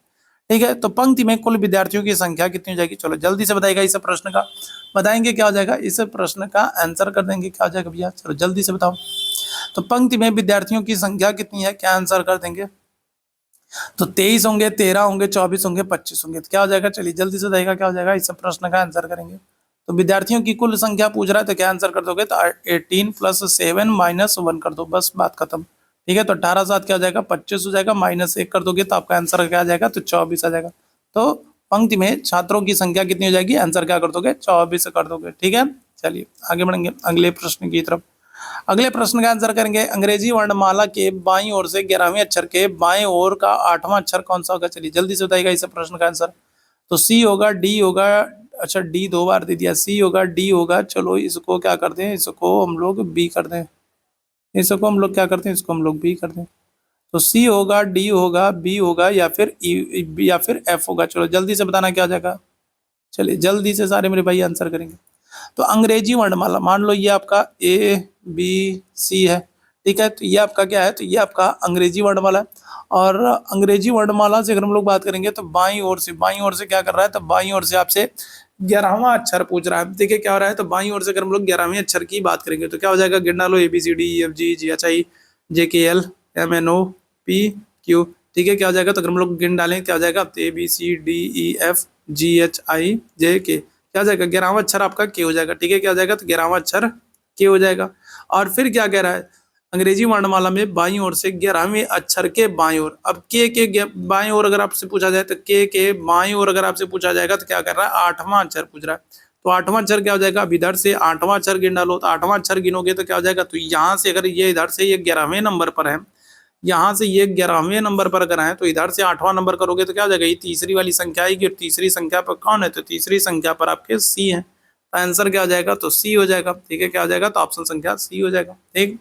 ठीक है, तो पंक्ति में कुल विद्यार्थियों की संख्या कितनी हो जाएगी, चलो जल्दी से बताइएगा इस प्रश्न का, बताएंगे क्या हो जाएगा, इस प्रश्न का आंसर कर देंगे, क्या हो जाएगा भैया, चलो जल्दी से बताओ। तो पंक्ति में विद्यार्थियों की संख्या कितनी है, क्या आंसर कर देंगे, तो 23 होंगे, 13 होंगे, 24 होंगे, 25 होंगे, तो क्या हो जाएगा, चलिए जल्दी से बताइएगा क्या हो जाएगा, इस प्रश्न का आंसर करेंगे। तो विद्यार्थियों की कुल संख्या पूछ रहा है, तो क्या आंसर कर दोगे, तो 18 + 7 - 1 कर दो, बस बात खत्म। ठीक है, तो 18 7 क्या हो जाएगा, 25 हो जाएगा, -1 कर दोगे तो आपका आंसर क्या आ जाएगा, तो 24 आ जाएगा। तो पंक्ति में छात्रों की संख्या कितनी हो जाएगी, आंसर क्या कर दोगे, 24 कर दोगे। ठीक है, चलिए आगे बढ़ेंगे अगले प्रश्न की तरफ। अगले प्रश्न का आंसर करेंगे, अंग्रेजी वर्णमाला के बाईं ओर से 11वें अक्षर के बाएं ओर का 8वां अक्षर कौन सा होगा, चलिए जल्दी से बताइएगा इस प्रश्न का आंसर। तो सी होगा, डी होगा, अच्छा डी 2 बार दे दिया, सी होगा, डी होगा, चलो इसको क्या करते हैं, इसको हम लोग बी कर दें, इसको हम लोग क्या करते हैं, इसको हम लोग बी कर दें। तो सी होगा, डी होगा, बी होगा, या फिर ई या फिर एफ होगा, चलो जल्दी से बताना क्या हो जाएगा, चलिए जल्दी से सारे मेरे भाई आंसर करेंगे। तो अंग्रेजी वर्णमाला मान लो ये आपका ए बी सी है, ठीक है, तो ये आपका क्या है, तो ये आपका अंग्रेजी वर्णमाला है। और अंग्रेजी वर्णमाला से अगर हम लोग बात करेंगे तो बाईं ओर से क्या कर रहा है, तो बाईं ओर से आपसे 11वां अक्षर पूछ रहा है। देखिए क्या हो रहा है, तो बाईं ओर से अगर हम लोग 11वें अक्षर की बात करेंगे तो क्या हो जाएगा, गिन डालो, A B C D E F G G H I J K L M N O P Q. ठीक है, क्या हो जाएगा, तो अगर हम लोग गिन डालें क्या हो जाएगा, A B C D E F G H I J K, क्या हो जाएगा, 11वां अक्षर आपका के हो जाएगा। ठीक है, क्या हो जाएगा, तो 11वां अक्षर के हो जाएगा। और फिर क्या कह रहा है, अंग्रेजी वर्णमाला में बाईं ओर से 11वें अक्षर के बाईं ओर, अब के बाईं ओर अगर आपसे पूछा जाए तो के बाईं ओर अगर आपसे पूछा जाएगा तो क्या कर रहा है, 8वां अक्षर पूछ रहा है। तो 8वां अक्षर क्या हो जाएगा, अब इधर से 8वां अक्षर गिन डालो, तो 8वां अक्षर गिनोगे तो क्या हो जाएगा, तो यहाँ से अगर ये इधर से ये 11वें नंबर पर है, यहाँ से ये 11वें नंबर पर अगर है, तो इधर से 8वां नंबर करोगे तो क्या हो जाएगा, ये तीसरी वाली संख्या आएगी, और तीसरी संख्या पर कौन है, तो तीसरी संख्या पर आपके सी है, तो आंसर क्या हो जाएगा, तो सी हो जाएगा। ठीक है, क्या हो जाएगा, तो ऑप्शन संख्या सी हो जाएगा। ठीक,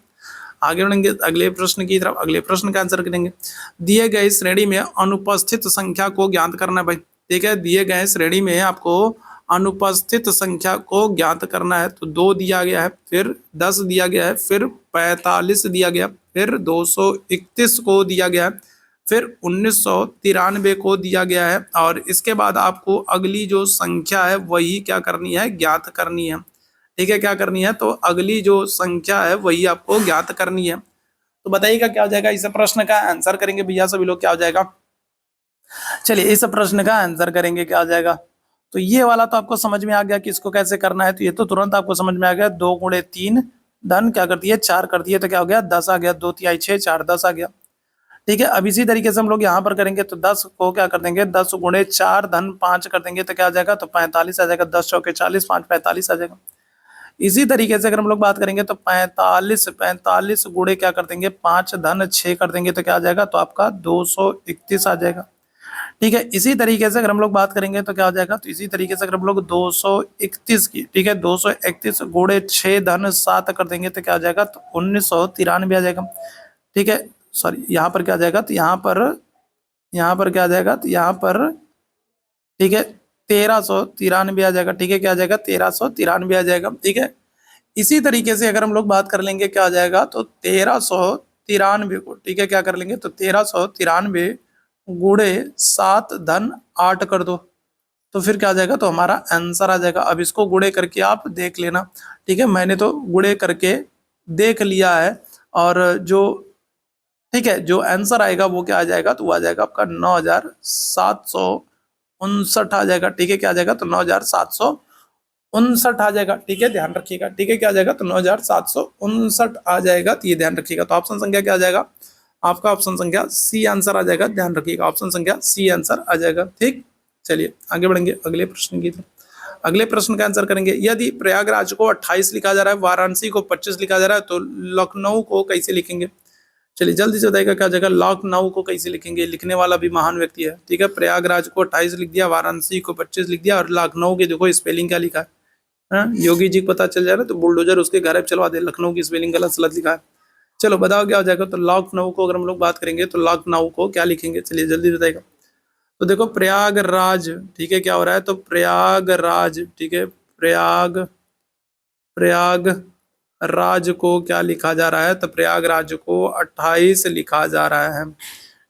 आगे बढ़ेंगे अगले प्रश्न की तरफ, अगले प्रश्न का आंसर करेंगे। दिए गए श्रेणी में अनुपस्थित संख्या को ज्ञात करना है भाई। ठीक है, दिए गए श्रेणी में आपको अनुपस्थित संख्या को ज्ञात करना है, तो 2 दिया गया है, फिर 10 दिया गया है, फिर 45 दिया गया, फिर 231 को दिया गया है, फिर 1993 को दिया गया है, और इसके बाद आपको अगली जो संख्या है वही क्या करनी है, ज्ञात करनी है। ठीक है, क्या करनी है, तो अगली जो संख्या है वही आपको ज्ञात करनी है। तो बताइएगा क्या हो जाएगा, इस प्रश्न का आंसर करेंगे भैया सभी लोग, क्या हो जाएगा, चलिए इस प्रश्न का आंसर करेंगे, क्या हो जाएगा। तो ये वाला तो आपको समझ में आ गया कि इसको कैसे करना है, तो ये तो तुरंत आपको समझ में आ गया, 2 × 3 धन क्या करती है, 4 करती है, तो क्या हो गया, 10 आ गया, 2 तिहाई 6 4 10 आ गया। ठीक है, अब इसी तरीके से हम लोग यहाँ पर करेंगे, तो 10 को क्या कर देंगे, 10 × 4 धन 5 कर देंगे, तो क्या आ जाएगा, तो 45 आ जाएगा, 10 चौके 40 5 45 आ जाएगा। इसी तरीके से अगर हम लोग बात करेंगे तो 45 गुणे क्या कर देंगे, 5 धन 6 कर देंगे, तो क्या आ जाएगा, तो आपका 231 आ जाएगा। ठीक है, इसी तरीके से अगर हम लोग बात करेंगे तो क्या हो जाएगा, तो इसी तरीके से अगर हम लोग 231 की, ठीक है, 231 गुणे 6 धन 7 कर देंगे, तो क्या आ जाएगा, तो 1993 आ जाएगा। ठीक है, सॉरी यहाँ पर क्या आ जाएगा, तो यहाँ पर क्या आ जाएगा, तो यहाँ पर ठीक है 1393 आ जाएगा। ठीक है, क्या आ जाएगा, 1393 आ जाएगा। ठीक है, इसी तरीके से अगर हम लोग बात कर लेंगे क्या आ जाएगा, तो 1393 को, ठीक है, क्या कर लेंगे, तो 1393 गुणे 7 धन 8 कर दो, तो फिर क्या आ जाएगा, तो हमारा आंसर आ जाएगा। अब इसको गुणे करके आप देख लेना। ठीक है, मैंने तो गुणे करके देख लिया है, और जो ठीक है जो आंसर आएगा वो क्या आ जाएगा, तो वो आ जाएगा आपका 9759 आ जाएगा। ठीक है, क्या आ जाएगा, तो 9759 आ जाएगा। ठीक है, ध्यान रखिएगा। ठीक है, क्या आ जाएगा, तो 9759 आ जाएगा, तो ये ध्यान रखिएगा। तो ऑप्शन संख्या क्या आ जाएगा, आपका ऑप्शन संख्या सी आंसर आ जाएगा, ध्यान रखिएगा, ऑप्शन संख्या सी आंसर आ जाएगा। ठीक, चलिए आगे बढ़ेंगे अगले प्रश्न की तरफ। अगले प्रश्न का आंसर करेंगे, यदि प्रयागराज को 28 लिखा जा रहा है, वाराणसी को 25 लिखा जा रहा है, तो लखनऊ को कैसे लिखेंगे। चलिए जल्दी से बताइएगा क्या जगह, लखनऊ को कैसे लिखेंगे, लिखने वाला भी महान व्यक्ति है। ठीक है, प्रयागराज को 28 लिख दिया, वाराणसी को 25 लिख दिया, और लखनऊ के देखो स्पेलिंग क्या लिखा है। योगी जी को पता चल जाए ना तो बुलडोजर उसके घर चलवा दे, लखनऊ की स्पेलिंग गलत सलत लिखा है। चलो बताओ क्या हो जाएगा, तो लखनऊ को अगर हम लोग बात करेंगे तो लखनऊ को क्या लिखेंगे, चलिए जल्दी बताइएगा। तो देखो प्रयागराज, ठीक है, क्या हो रहा है, तो प्रयागराज, ठीक है, प्रयाग राज को क्या लिखा जा रहा है, तो प्रयागराज को 28 लिखा जा रहा है।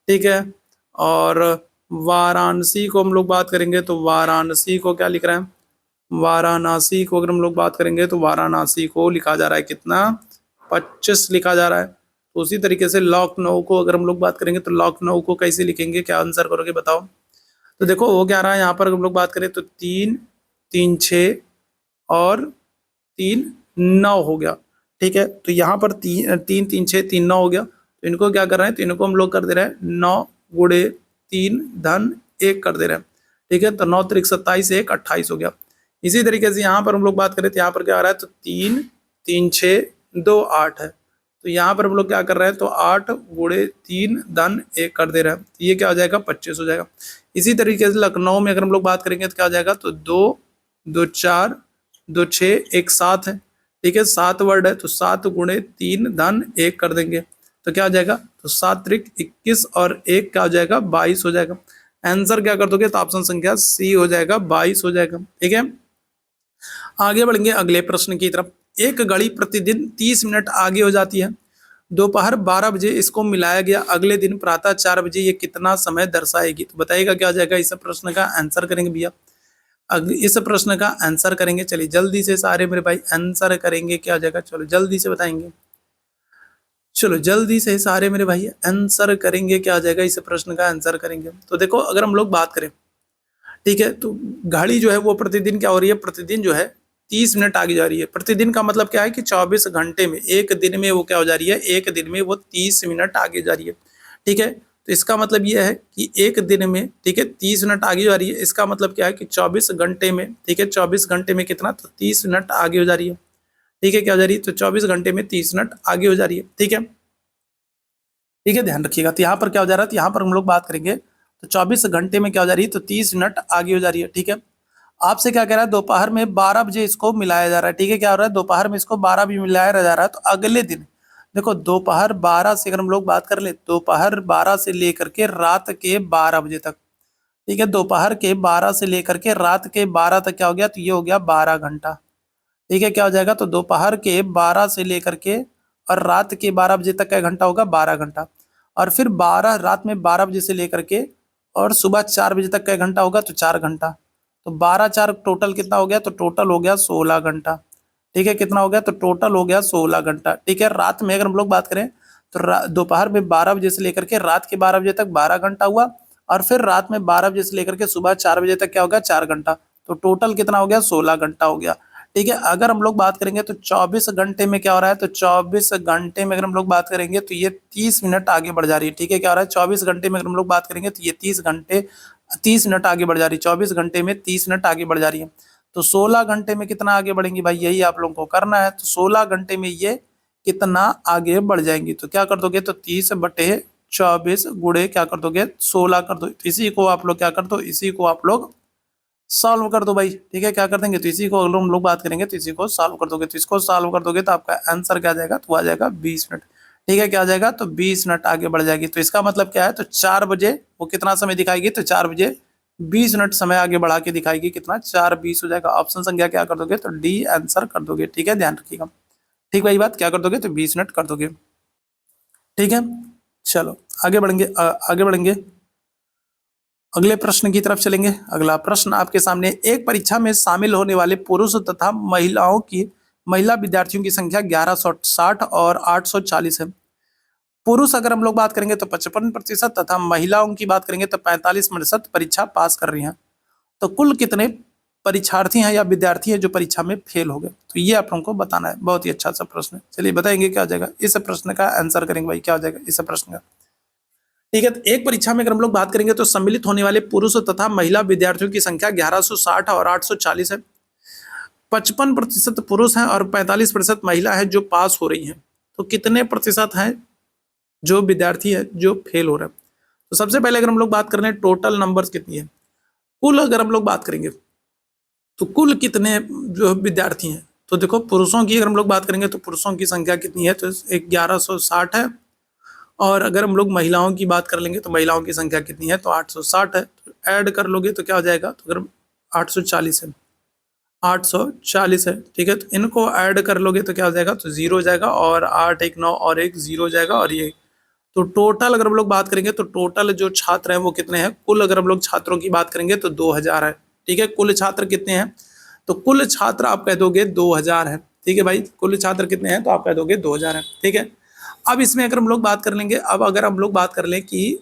ठीक है। और वाराणसी को हम लोग बात करेंगे तो वाराणसी को क्या लिख रहे हैं, वाराणसी को अगर हम लोग बात करेंगे तो वाराणसी को लिखा जा रहा है कितना, 25 लिखा जा रहा है। तो उसी तरीके से लखनऊ को अगर हम लोग बात करेंगे तो लखनऊ को कैसे लिखेंगे, क्या आंसर करोगे बताओ। तो देखो वो क्या रहा है यहाँ पर हम लोग बात करें तो 3 3 6 और 3 9 हो गया। ठीक है। तो यहाँ पर 3 3 3 6 3 9 हो गया। तो इनको क्या कर रहे हैं, तो इनको हम लोग कर दे रहे हैं 9 गुणे 3 धन 1 कर दे रहे हैं। ठीक है। तो 9 त्रिक 27 1 28 हो गया। इसी तरीके से यहाँ पर हम लोग बात करें तो यहाँ पर क्या आ रहा है, तो 3 3 6 2 8 है। तो यहाँ पर हम लोग क्या कर रहे हैं, तो 8 गुणे 3 धन 1 कर दे रहे हैं। तो ये क्या हो जाएगा, 25 हो जाएगा। इसी तरीके से लखनऊ में अगर हम लोग बात करेंगे तो क्या हो जाएगा, तो 2 2 4 2 6 1 7 है। ठीक है। 7 वर्ड है तो 7 गुणे 3 धन 1 कर देंगे। तो क्या हो जाएगा, तो 7 त्रिक 21 और 1 क्या हो जाएगा, 22 हो जाएगा। आंसर क्या कर दोगे, तो ऑप्शन संख्या सी हो जाएगा, 22 हो जाएगा। ठीक है। आगे बढ़ेंगे अगले प्रश्न की तरफ। एक घड़ी प्रतिदिन 30 मिनट आगे हो जाती है। दोपहर 12 बजे इसको मिलाया गया, अगले दिन प्रातः 4 बजे ये कितना समय दर्शाएगी। तो बताइएगा क्या हो जाएगा, इस प्रश्न का आंसर करेंगे भैया। इस प्रश्न का आंसर करेंगे, चलिए जल्दी से सारे मेरे भाई आंसर करेंगे, क्या हो जाएगा, चलो जल्दी से बताएंगे। चलो जल्दी से सारे मेरे भाई आंसर करेंगे, क्या आ जाएगा, इस प्रश्न का आंसर करेंगे। तो देखो अगर हम लोग बात करें, ठीक है, तो घड़ी जो है वो प्रतिदिन क्या हो रही है, प्रतिदिन जो है 30 मिनट आगे जा रही है। प्रतिदिन का मतलब क्या है कि 24 घंटे में, एक दिन में वो क्या हो जा रही है, एक दिन में वो 30 मिनट आगे जा रही है। ठीक है। तो इसका मतलब ये है कि एक दिन में, ठीक है, 30 मिनट आगे जा रही है। इसका मतलब क्या है कि 24 घंटे में, ठीक है, 24 घंटे में कितना, तो 30 मिनट आगे हो जा रही है। ठीक है, क्या हो जा रही है, तो 24 घंटे में 30 मिनट आगे हो जा रही है। ठीक है। ठीक है, ध्यान रखिएगा। तो यहाँ पर क्या हो जा रहा है, तो यहाँ पर हम लोग बात करेंगे तो 24 घंटे में क्या हो जा रही है, तो 30 मिनट आगे हो जा रही है। ठीक है। आपसे क्या कह रहा है, दोपहर में 12 बजे इसको मिलाया जा रहा है। ठीक है, क्या हो रहा है, दोपहर में इसको 12 बजे मिलाया जा रहा है। तो अगले दिन देखो, दोपहर 12 से अगर हम लोग बात कर ले, दोपहर 12 से लेकर के रात के 12 बजे तक, ठीक है, दोपहर के 12 से लेकर के रात के 12 तक क्या हो गया, तो ये हो गया 12 घंटा। ठीक है, क्या हो जाएगा, तो दोपहर के 12 से लेकर के और रात के 12 बजे तक का घंटा होगा 12 घंटा। और फिर 12 रात में 12 बजे से लेकर के और सुबह 4 बजे तक का घंटा होगा, तो 4 घंटा। तो 12 4 टोटल कितना हो गया, तो टोटल हो गया 16 घंटा। ठीक है, कितना हो गया, तो टोटल हो गया 16 घंटा। ठीक है। रात में अगर हम लोग बात करें तो दोपहर में 12 बजे से लेकर के रात के 12 बजे तक 12 घंटा हुआ। और फिर रात में 12 बजे से लेकर के सुबह 4 बजे तक क्या होगा, 4 घंटा। तो टोटल कितना हो गया, 16 घंटा हो गया। ठीक है। अगर हम लोग बात करेंगे तो 24 घंटे में क्या हो रहा है, तो 24 घंटे में अगर हम लोग बात करेंगे तो ये 30 मिनट आगे बढ़ जा रही है। ठीक है, क्या हो रहा है, 24 घंटे में अगर हम लोग बात करेंगे तो ये 30 मिनट आगे बढ़ जा रही है। 24 घंटे में 30 मिनट आगे बढ़ जा रही है। तो 16 घंटे में कितना आगे बढ़ेंगी भाई, यही आप लोगों को करना है। तो 16 घंटे में ये कितना आगे बढ़ जाएंगी, तो क्या कर दोगे, तो 30/24 गुणे क्या कर दोगे, 16 कर दो। तो इसी को आप लोग क्या कर दो, इसी को आप लोग सॉल्व कर दो भाई। ठीक है, क्या कर देंगे, तो इसी को अगर हम लोग बात करेंगे तो इसी को सॉल्व कर दोगे। तो इसको सॉल्व कर दोगे तो आपका आंसर क्या आ जाएगा, तो आ जाएगा 20 मिनट। ठीक है, क्या आ जाएगा, तो 20 मिनट आगे बढ़ जाएगी। तो इसका मतलब क्या है, तो 4 बजे वो कितना समय दिखाएगी, तो 4 बजे 20 मिनट समय आगे बढ़ा के दिखाएगी, कितना, 4:20 हो जाएगा। ऑप्शन संख्या क्या कर दोगे, तो डी आंसर कर दोगे। ठीक है, ध्यान रखिएगा। ठीक भाई, बात क्या कर दोगे, तो 20 मिनट कर दोगे। ठीक है, चलो आगे बढ़ेंगे, आगे बढ़ेंगे, अगले प्रश्न की तरफ चलेंगे। अगला प्रश्न आपके सामने, एक परीक्षा में शामिल होने वाले पुरुष तथा महिला विद्यार्थियों की संख्या 1160 और 840 है। पुरुष अगर हम लोग बात करेंगे तो 55% तथा महिलाओं की बात करेंगे तो 45% परीक्षा पास कर रही हैं। तो कुल कितने परीक्षार्थी हैं या विद्यार्थी हैं जो परीक्षा में फेल हो गए, तो ये आप लोगों को बताना है। बहुत ही अच्छा सा प्रश्न है, चलिए बताएंगे क्या हो जाएगा, इस प्रश्न का आंसर करेंगे भाई, क्या हो जाएगा इस प्रश्न का। ठीक है, तो एक परीक्षा में अगर हम लोग बात करेंगे तो सम्मिलित होने वाले पुरुष तथा महिला विद्यार्थियों की संख्या 1160 और 840 है। 55% पुरुष हैं और 45% महिला है जो पास हो रही हैं। तो कितने प्रतिशत हैं जो विद्यार्थी है जो फेल हो रहे हैं। तो सबसे पहले अगर हम लोग बात कर रहे हैं टोटल नंबर्स कितनी है, कुल अगर हम लोग बात करेंगे तो कुल कितने जो विद्यार्थी हैं, तो देखो पुरुषों की अगर हम लोग बात करेंगे तो पुरुषों की संख्या कितनी है, तो 1160 है। और अगर हम लोग महिलाओं की बात कर लेंगे तो महिलाओं की संख्या कितनी है, तो 860 है। तो ऐड कर लोगे तो क्या हो जाएगा, तो अगर 840 है, 840 है, ठीक है। तो इनको ऐड कर लोगे तो क्या हो जाएगा, तो 0 हो जाएगा, और 8 1 9 और एक 0 हो जाएगा, और ये तो टोटल अगर हम लोग बात करेंगे तो टोटल जो छात्र हैं वो कितने हैं, कुल अगर हम लोग छात्रों की बात करेंगे तो 2000 है, ठीक है। कुल छात्र कितने हैं, तो कुल छात्र आप कह दोगे 2000 है, ठीक है भाई। कुल छात्र कितने हैं, तो आप कह दोगे 2000 है, ठीक है। अब इसमें अगर हम लोग बात कर लेंगे, अब अगर हम लोग बात कर लें कि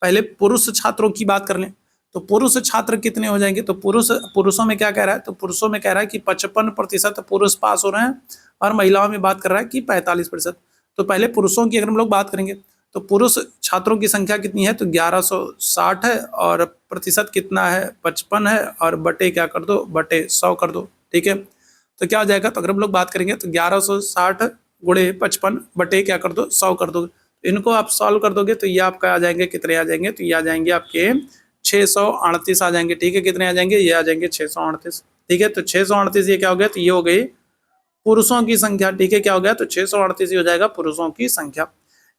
पहले पुरुष छात्रों की बात कर लें, तो पुरुष छात्र कितने हो जाएंगे, तो पुरुषों में क्या कह रहा है, तो पुरुषों में कह रहा है कि 55% पुरुष पास हो रहे हैं, और महिलाओं में बात कर रहा है कि 45%। तो पहले पुरुषों की अगर हम लोग बात करेंगे तो पुरुष छात्रों की संख्या कितनी है, तो 1160 है, और प्रतिशत कितना है, 55 है, और बटे क्या कर दो, बटे 100 कर दो, ठीक है। तो क्या हो जाएगा, तो अगर हम लोग बात करेंगे तो 1160 गुणे 55 बटे क्या कर दो, 100 कर दो। इनको आप सॉल्व कर दोगे तो ये आपका आ जाएंगे, कितने आ जाएंगे, तो ये आ जाएंगे आपके 638 आ जाएंगे, ठीक है। कितने आ जाएंगे, ये आ जाएंगे 638, ठीक है। तो 638 ये क्या हो गया, तो ये हो गई पुरुषों की संख्या, ठीक है। क्या हो गया, तो 638 ही हो जाएगा पुरुषों की संख्या।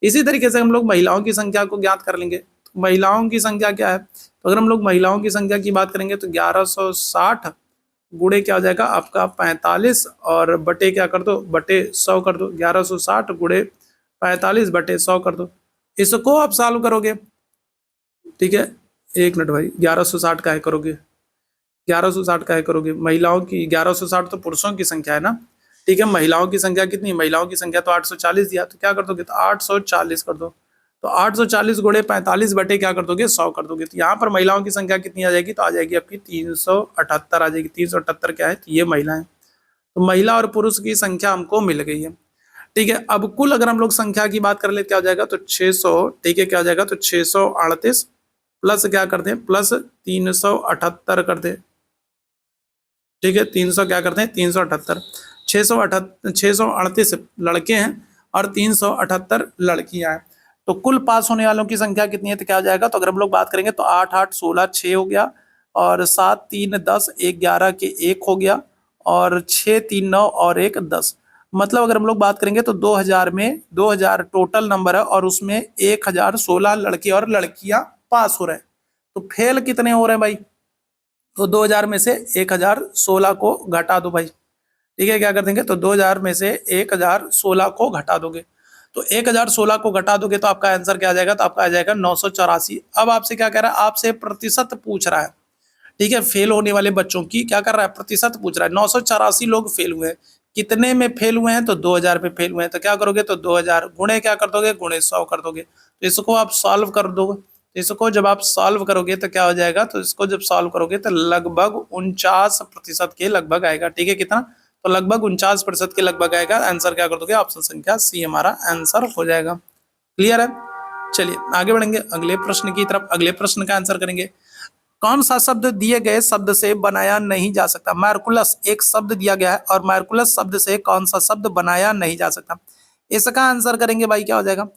इसी तरीके से हम लोग महिलाओं की संख्या को ज्ञात कर लेंगे। तो महिलाओं की संख्या क्या है, तो अगर हम लोग महिलाओं की संख्या की बात करेंगे तो 1160 गुणे क्या हो जाएगा आपका 45, और बटे क्या कर दो, बटे 100 कर दो। 1160 गुणे 45 बटे 100 कर दो। इसको आप सॉल्व करोगे, ठीक है। एक मिनट भाई, 1160 का है करोगे, 1160 का है करोगे, महिलाओं की 1160 तो पुरुषों की संख्या है ना, ठीक है। महिलाओं की संख्या कितनी, महिलाओं की संख्या तो 840 दिया, तो क्या कर दोगे, तो 840 कर दो। तो 840 गुणे 45 बटे क्या कर दोगे, 100 कर दोगे। तो यहाँ पर महिलाओं की संख्या कितनी आ जाएगी, तो आ जाएगी आपकी 378 आ जाएगी। 378 क्या है, तो ये महिलाएं। तो महिला और पुरुष की संख्या हमको मिल गई है, ठीक है। अब कुल अगर हम लोग संख्या की बात कर ले क्या हो जाएगा, तो 600, ठीक है। क्या हो जाएगा, तो 638 प्लस क्या करते हैं, प्लस 378 करते हैं, ठीक है। 300 क्या करते हैं, 378, 638 लड़के हैं और 378 लड़कियां हैं। तो कुल पास होने वालों की संख्या कितनी है, तो क्या हो जाएगा, तो अगर हम लोग बात करेंगे तो 8 8 16 6 हो गया, और 7 3 10 1 11 के 1 हो गया, और 6 3 9 और 1 10। मतलब अगर हम लोग बात करेंगे तो 2000 में 2000 टोटल नंबर है, और उसमें 1016 लड़के और लड़कियां पास हो रहे हैं। तो फेल कितने हो रहे हैं भाई, तो 2000 में से 1016 को घटा दो भाई, ठीक है। क्या कर देंगे, तो 2000 में से 1016 को घटा दोगे, तो 1016 को घटा दोगे तो आपका आंसर क्या आ जाएगा, तो आपका आ जाएगा 984। अब आपसे क्या कह रहा है, आपसे प्रतिशत पूछ रहा है, ठीक है। फेल होने वाले बच्चों की क्या कर रहा है, प्रतिशत पूछ रहा है। 984 लोग फेल हुए हैं, कितने में फेल हुए हैं, तो 2000 पे फेल हुए हैं। तो क्या करोगे, तो 2000 गुणे क्या कर दोगे, गुणे 100 कर दोगे। तो इसको आप सॉल्व कर दोगे, तो इसको जब आप सॉल्व करोगे तो क्या हो जाएगा, तो इसको जब सॉल्व करोगे तो लगभग 49% के लगभग आएगा, ठीक है। कितना, तो लगभग 49% के लगभग आएगा। आंसर क्या कर दोगे, ऑप्शन संख्या सी हमारा आंसर हो जाएगा। क्लियर है। चलिए आगे बढ़ेंगे अगले प्रश्न की तरफ। अगले प्रश्न का आंसर करेंगे, कौन सा शब्द दिए गए शब्द से बनाया नहीं जा सकता। मार्कुलस एक शब्द दिया गया है, और मार्कुलस शब्द से कौन सा शब्द बनाया नहीं जा सकता। इसका आंसर करेंगे भाई, क्या हो जाएगा,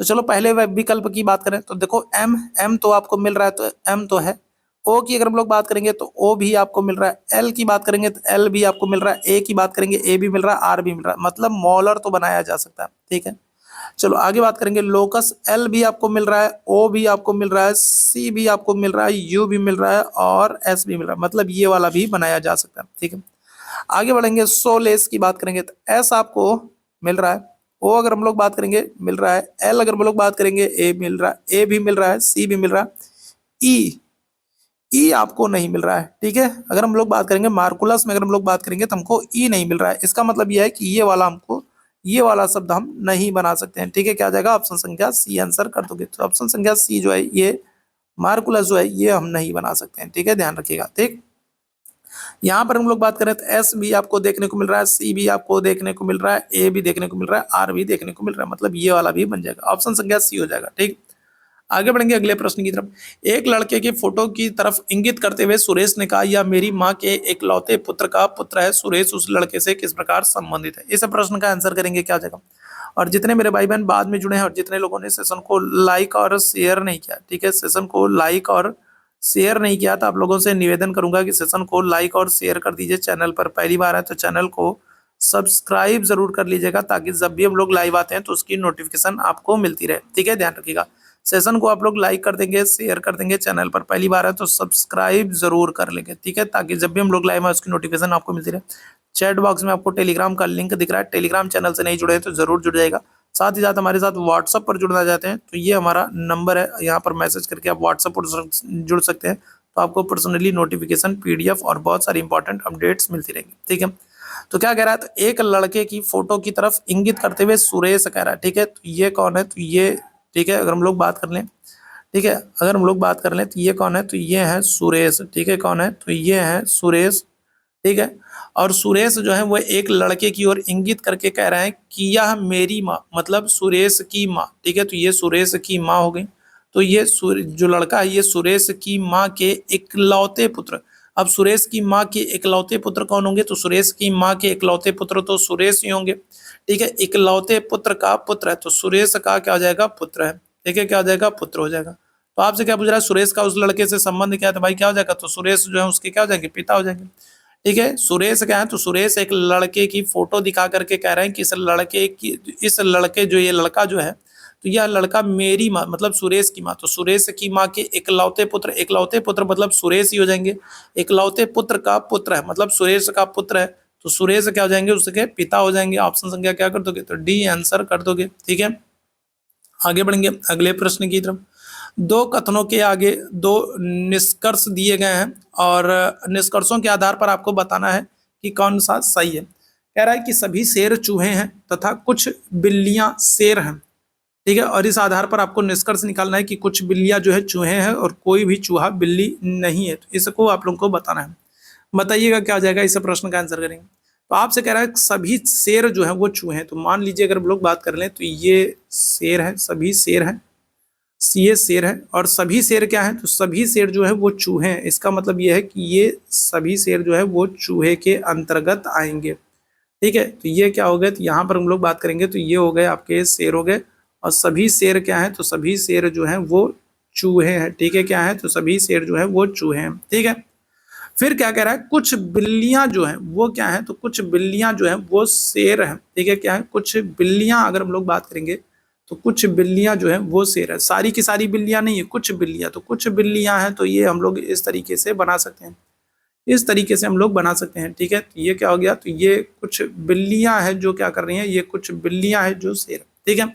तो चलो पहले विकल्प की बात करें तो देखो एम, एम तो आपको मिल रहा है, तो एम तो है। ओ की अगर हम लोग बात करेंगे तो ओ भी आपको मिल रहा है। एल की बात करेंगे तो एल भी आपको मिल रहा है। ए की बात करेंगे ए भी मिल रहा है, आर भी मिल रहा है। मतलब मॉलर तो बनाया जा सकता है, ठीक है। चलो आगे बात करेंगे, लोकस एल भी आपको मिल रहा है, ओ भी आपको मिल रहा है, सी भी आपको मिल रहा है, यू भी मिल रहा है, और एस भी मिल रहा है। मतलब ये वाला भी बनाया जा सकता है, ठीक है। आगे बढ़ेंगे, सोलेस की बात करेंगे तो एस आपको मिल रहा है, ओ अगर हम लोग बात करेंगे मिल रहा है, एल अगर हम लोग बात करेंगे ए मिल रहा है, ए भी मिल रहा है, सी भी मिल रहा है, ई ई आपको नहीं मिल रहा है, ठीक है। अगर हम लोग बात करेंगे मार्कुलस में, अगर हम लोग बात करेंगे तो हमको ई नहीं मिल रहा है। इसका मतलब यह है कि ये वाला हमको, ये वाला शब्द हम नहीं बना सकते हैं, ठीक है। क्या आ जाएगा, ऑप्शन संख्या सी आंसर कर दोगे। तो ऑप्शन संख्या सी जो है, ये मार्कुलस जो है ये हम नहीं बना सकते हैं, ठीक है। ध्यान रखिएगा, ठीक। यहाँ पर हम लोग बात करें तो एस भी आपको देखने को मिल रहा है, सी भी आपको देखने को मिल रहा है, ए भी देखने को मिल रहा है, आर भी देखने को मिल रहा है। मतलब ये वाला भी बन जाएगा, ऑप्शन संख्या सी हो जाएगा, ठीक। आगे बढ़ेंगे अगले प्रश्न की तरफ। एक लड़के की फोटो की तरफ इंगित करते हुए सुरेश ने कहा, यह मेरी माँ के इकलौते पुत्र का पुत्र है। सुरेश उस लड़के से किस प्रकार संबंधित है। इस प्रश्न का आंसर करेंगे, क्या हो जाएगा। और जितने मेरे भाई बहन बाद में जुड़े हैं और जितने लोगों ने सेशन को लाइक और शेयर नहीं किया, ठीक है, सेशन को लाइक और शेयर नहीं किया, तो आप लोगों से निवेदन करूंगा कि सेशन को लाइक और शेयर कर दीजिए। चैनल पर पहली बार है तो चैनल को सब्सक्राइब जरूर कर लीजिएगा, ताकि जब भी हम लोग लाइव आते हैं तो उसकी नोटिफिकेशन आपको मिलती रहे, ठीक है। ध्यान रखिएगा। सेशन को आप लोग लाइक कर देंगे, शेयर कर देंगे। चैनल पर पहली बार है तो सब्सक्राइब जरूर कर लेंगे, ठीक है, ताकि जब भी हम लोग लाइव आए उसकी नोटिफिकेशन आपको मिलती रहे। चैट बॉक्स में आपको टेलीग्राम का लिंक दिख रहा है, टेलीग्राम चैनल से नहीं जुड़े हैं तो जरूर जुड़ जाएगा। साथ ही साथ हमारे साथ व्हाट्सएप पर जुड़ना चाहते हैं तो ये हमारा नंबर है, यहाँ पर मैसेज करके आप व्हाट्सएप पर जुड़ सकते हैं। तो आपको पर्सनली नोटिफिकेशन, पीडीएफ और बहुत सारी इंपॉर्टेंट अपडेट्स मिलती रहेंगी, ठीक है। तो क्या कह रहा है, तो एक लड़के की फोटो की तरफ इंगित करते हुए सुरेश कह रहा है, ठीक है। तो ये कौन है, तो ये, ठीक है, अगर हम लोग बात कर लें, ठीक है, अगर हम लोग बात कर लें तो ये कौन है, तो ये है सुरेश, ठीक है। कौन है, तो ये है सुरेश, ठीक है। और सुरेश जो है वो एक लड़के की ओर इंगित करके कह रहा है कि यह मेरी माँ, मतलब सुरेश की माँ, ठीक है। तो ये सुरेश की माँ हो गई। तो ये जो लड़का है ये सुरेश की माँ के इकलौते पुत्र। अब सुरेश की माँ के इकलौते पुत्र कौन होंगे, तो सुरेश की माँ के इकलौते पुत्र तो सुरेश ही होंगे, ठीक है। इकलौते पुत्र का पुत्र है तो सुरेश का क्या हो जाएगा, पुत्र है, ठीक है। क्या हो जाएगा, पुत्र हो जाएगा। तो आपसे क्या पूछ रहा है, सुरेश का उस लड़के से संबंध क्या है, तो भाई क्या हो जाएगा, तो सुरेश जो है उसके क्या हो जाएंगे, पिता हो जाएंगे, ठीक है। सुरेश क्या है, तो सुरेश एक लड़के की फोटो दिखा करके कह रहे हैं कि इस लड़के जो ये लड़का जो है, तो यह लड़का मेरी माँ, मतलब सुरेश की माँ, तो सुरेश की माँ के इकलौते पुत्र मतलब सुरेश ही हो जाएंगे। इकलौते पुत्र का पुत्र है मतलब सुरेश का पुत्र है, तो सुरेश क्या हो जाएंगे, उसके पिता हो जाएंगे। ऑप्शन संख्या क्या कर दोगे, तो डी आंसर कर दोगे, ठीक है। आगे बढ़ेंगे अगले प्रश्न की तरफ। दो कथनों के आगे दो निष्कर्ष दिए गए हैं और निष्कर्षों के आधार पर आपको बताना है कि कौन सा सही है। कह रहा है कि सभी शेर चूहे हैं तथा कुछ बिल्लियां शेर हैं, ठीक है। और इस आधार पर आपको निष्कर्ष निकालना है कि कुछ बिल्लियां जो है चूहे हैं और कोई भी चूहा बिल्ली नहीं है। तो इसको आप लोगों को बताना है। बताइएगा क्या हो जाएगा, इस प्रश्न का आंसर करेंगे। तो आपसे कह रहा है सभी शेर जो है वो चूहे हैं। तो मान लीजिए अगर हम लोग बात कर लें तो ये शेर है, सभी शेर हैं, ये शेर है और सभी शेर क्या है, तो सभी शेर जो है वो चूहे हैं। इसका मतलब ये है कि ये सभी शेर जो है वो चूहे के अंतर्गत आएंगे, ठीक है। तो ये क्या हो गए, तो यहाँ पर हम लोग बात करेंगे तो ये हो गए आपके शेर हो गए और सभी शेर क्या है, तो सभी शेर जो है वो चूहे हैं, ठीक है। क्या है, तो सभी शेर जो है वो चूहे हैं, ठीक है। फिर क्या कह रहा है, कुछ बिल्लियां जो है वो क्या है, तो कुछ बिल्लियां जो है वो शेर है, ठीक है। क्या है, कुछ बिल्लियां अगर हम लोग बात करेंगे तो कुछ बिल्लियां जो है वो शेर है। सारी की सारी बिल्लियां नहीं है, कुछ बिल्लियां, तो कुछ बिल्लियां हैं तो ये हम लोग इस तरीके से बना सकते हैं, इस तरीके से हम लोग बना सकते हैं, ठीक है। तो ये क्या हो गया, तो ये कुछ बिल्लियां हैं जो क्या कर रही हैं, ये कुछ बिल्लियां हैं जो शेर, ठीक है।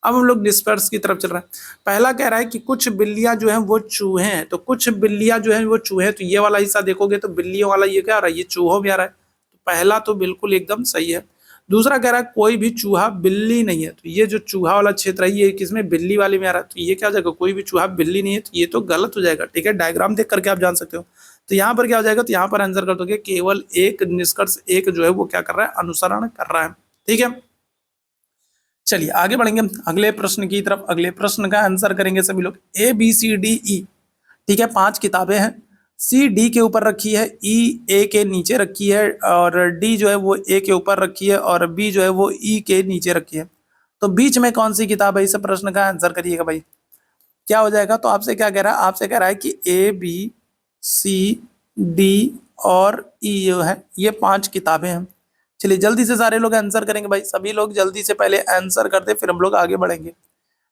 अब हम लोग निष्कर्ष की तरफ चल रहे हैं। पहला कह रहा है कि कुछ बिल्लियां जो हैं वो चूहे हैं, तो कुछ बिल्लियां जो हैं वो चूहे हैं। तो ये वाला हिस्सा देखोगे तो बिल्लियों वाला ये क्या आ रहा है, ये चूहों में आ रहा है। तो पहला तो बिल्कुल एकदम सही है। दूसरा कह रहा है कोई भी चूहा बिल्ली नहीं है, तो ये जो चूहा वाला क्षेत्र है ये किसमें, बिल्ली वाले में आ रहा है। तो ये क्या हो जाएगा, कोई भी चूहा बिल्ली नहीं है, तो ये तो गलत हो जाएगा, ठीक है। डायग्राम देख करके आप जान सकते हो। तो यहाँ पर क्या हो जाएगा, तो यहाँ पर आंसर कर दोगे केवल एक निष्कर्ष एक जो है वो क्या कर रहा है, अनुसरण कर रहा है, ठीक है। चलिए आगे बढ़ेंगे अगले प्रश्न की तरफ। अगले प्रश्न का आंसर करेंगे सभी लोग। ए बी सी डी ई, ठीक है, 5 किताबें हैं। सी डी के ऊपर रखी है, ई ए के नीचे रखी है और डी जो है वो ए के ऊपर रखी है और बी जो है वो ई के नीचे रखी है। तो बीच में कौन सी किताब है, इस प्रश्न का आंसर करिएगा भाई। क्या हो जाएगा, तो आपसे क्या कह रहा है, आपसे कह रहा है कि ए बी सी डी और ई जो है ये 5 किताबें हैं। चलिए जल्दी से सारे लोग आंसर करेंगे भाई, सभी लोग जल्दी से पहले आंसर करते फिर हम लोग आगे बढ़ेंगे।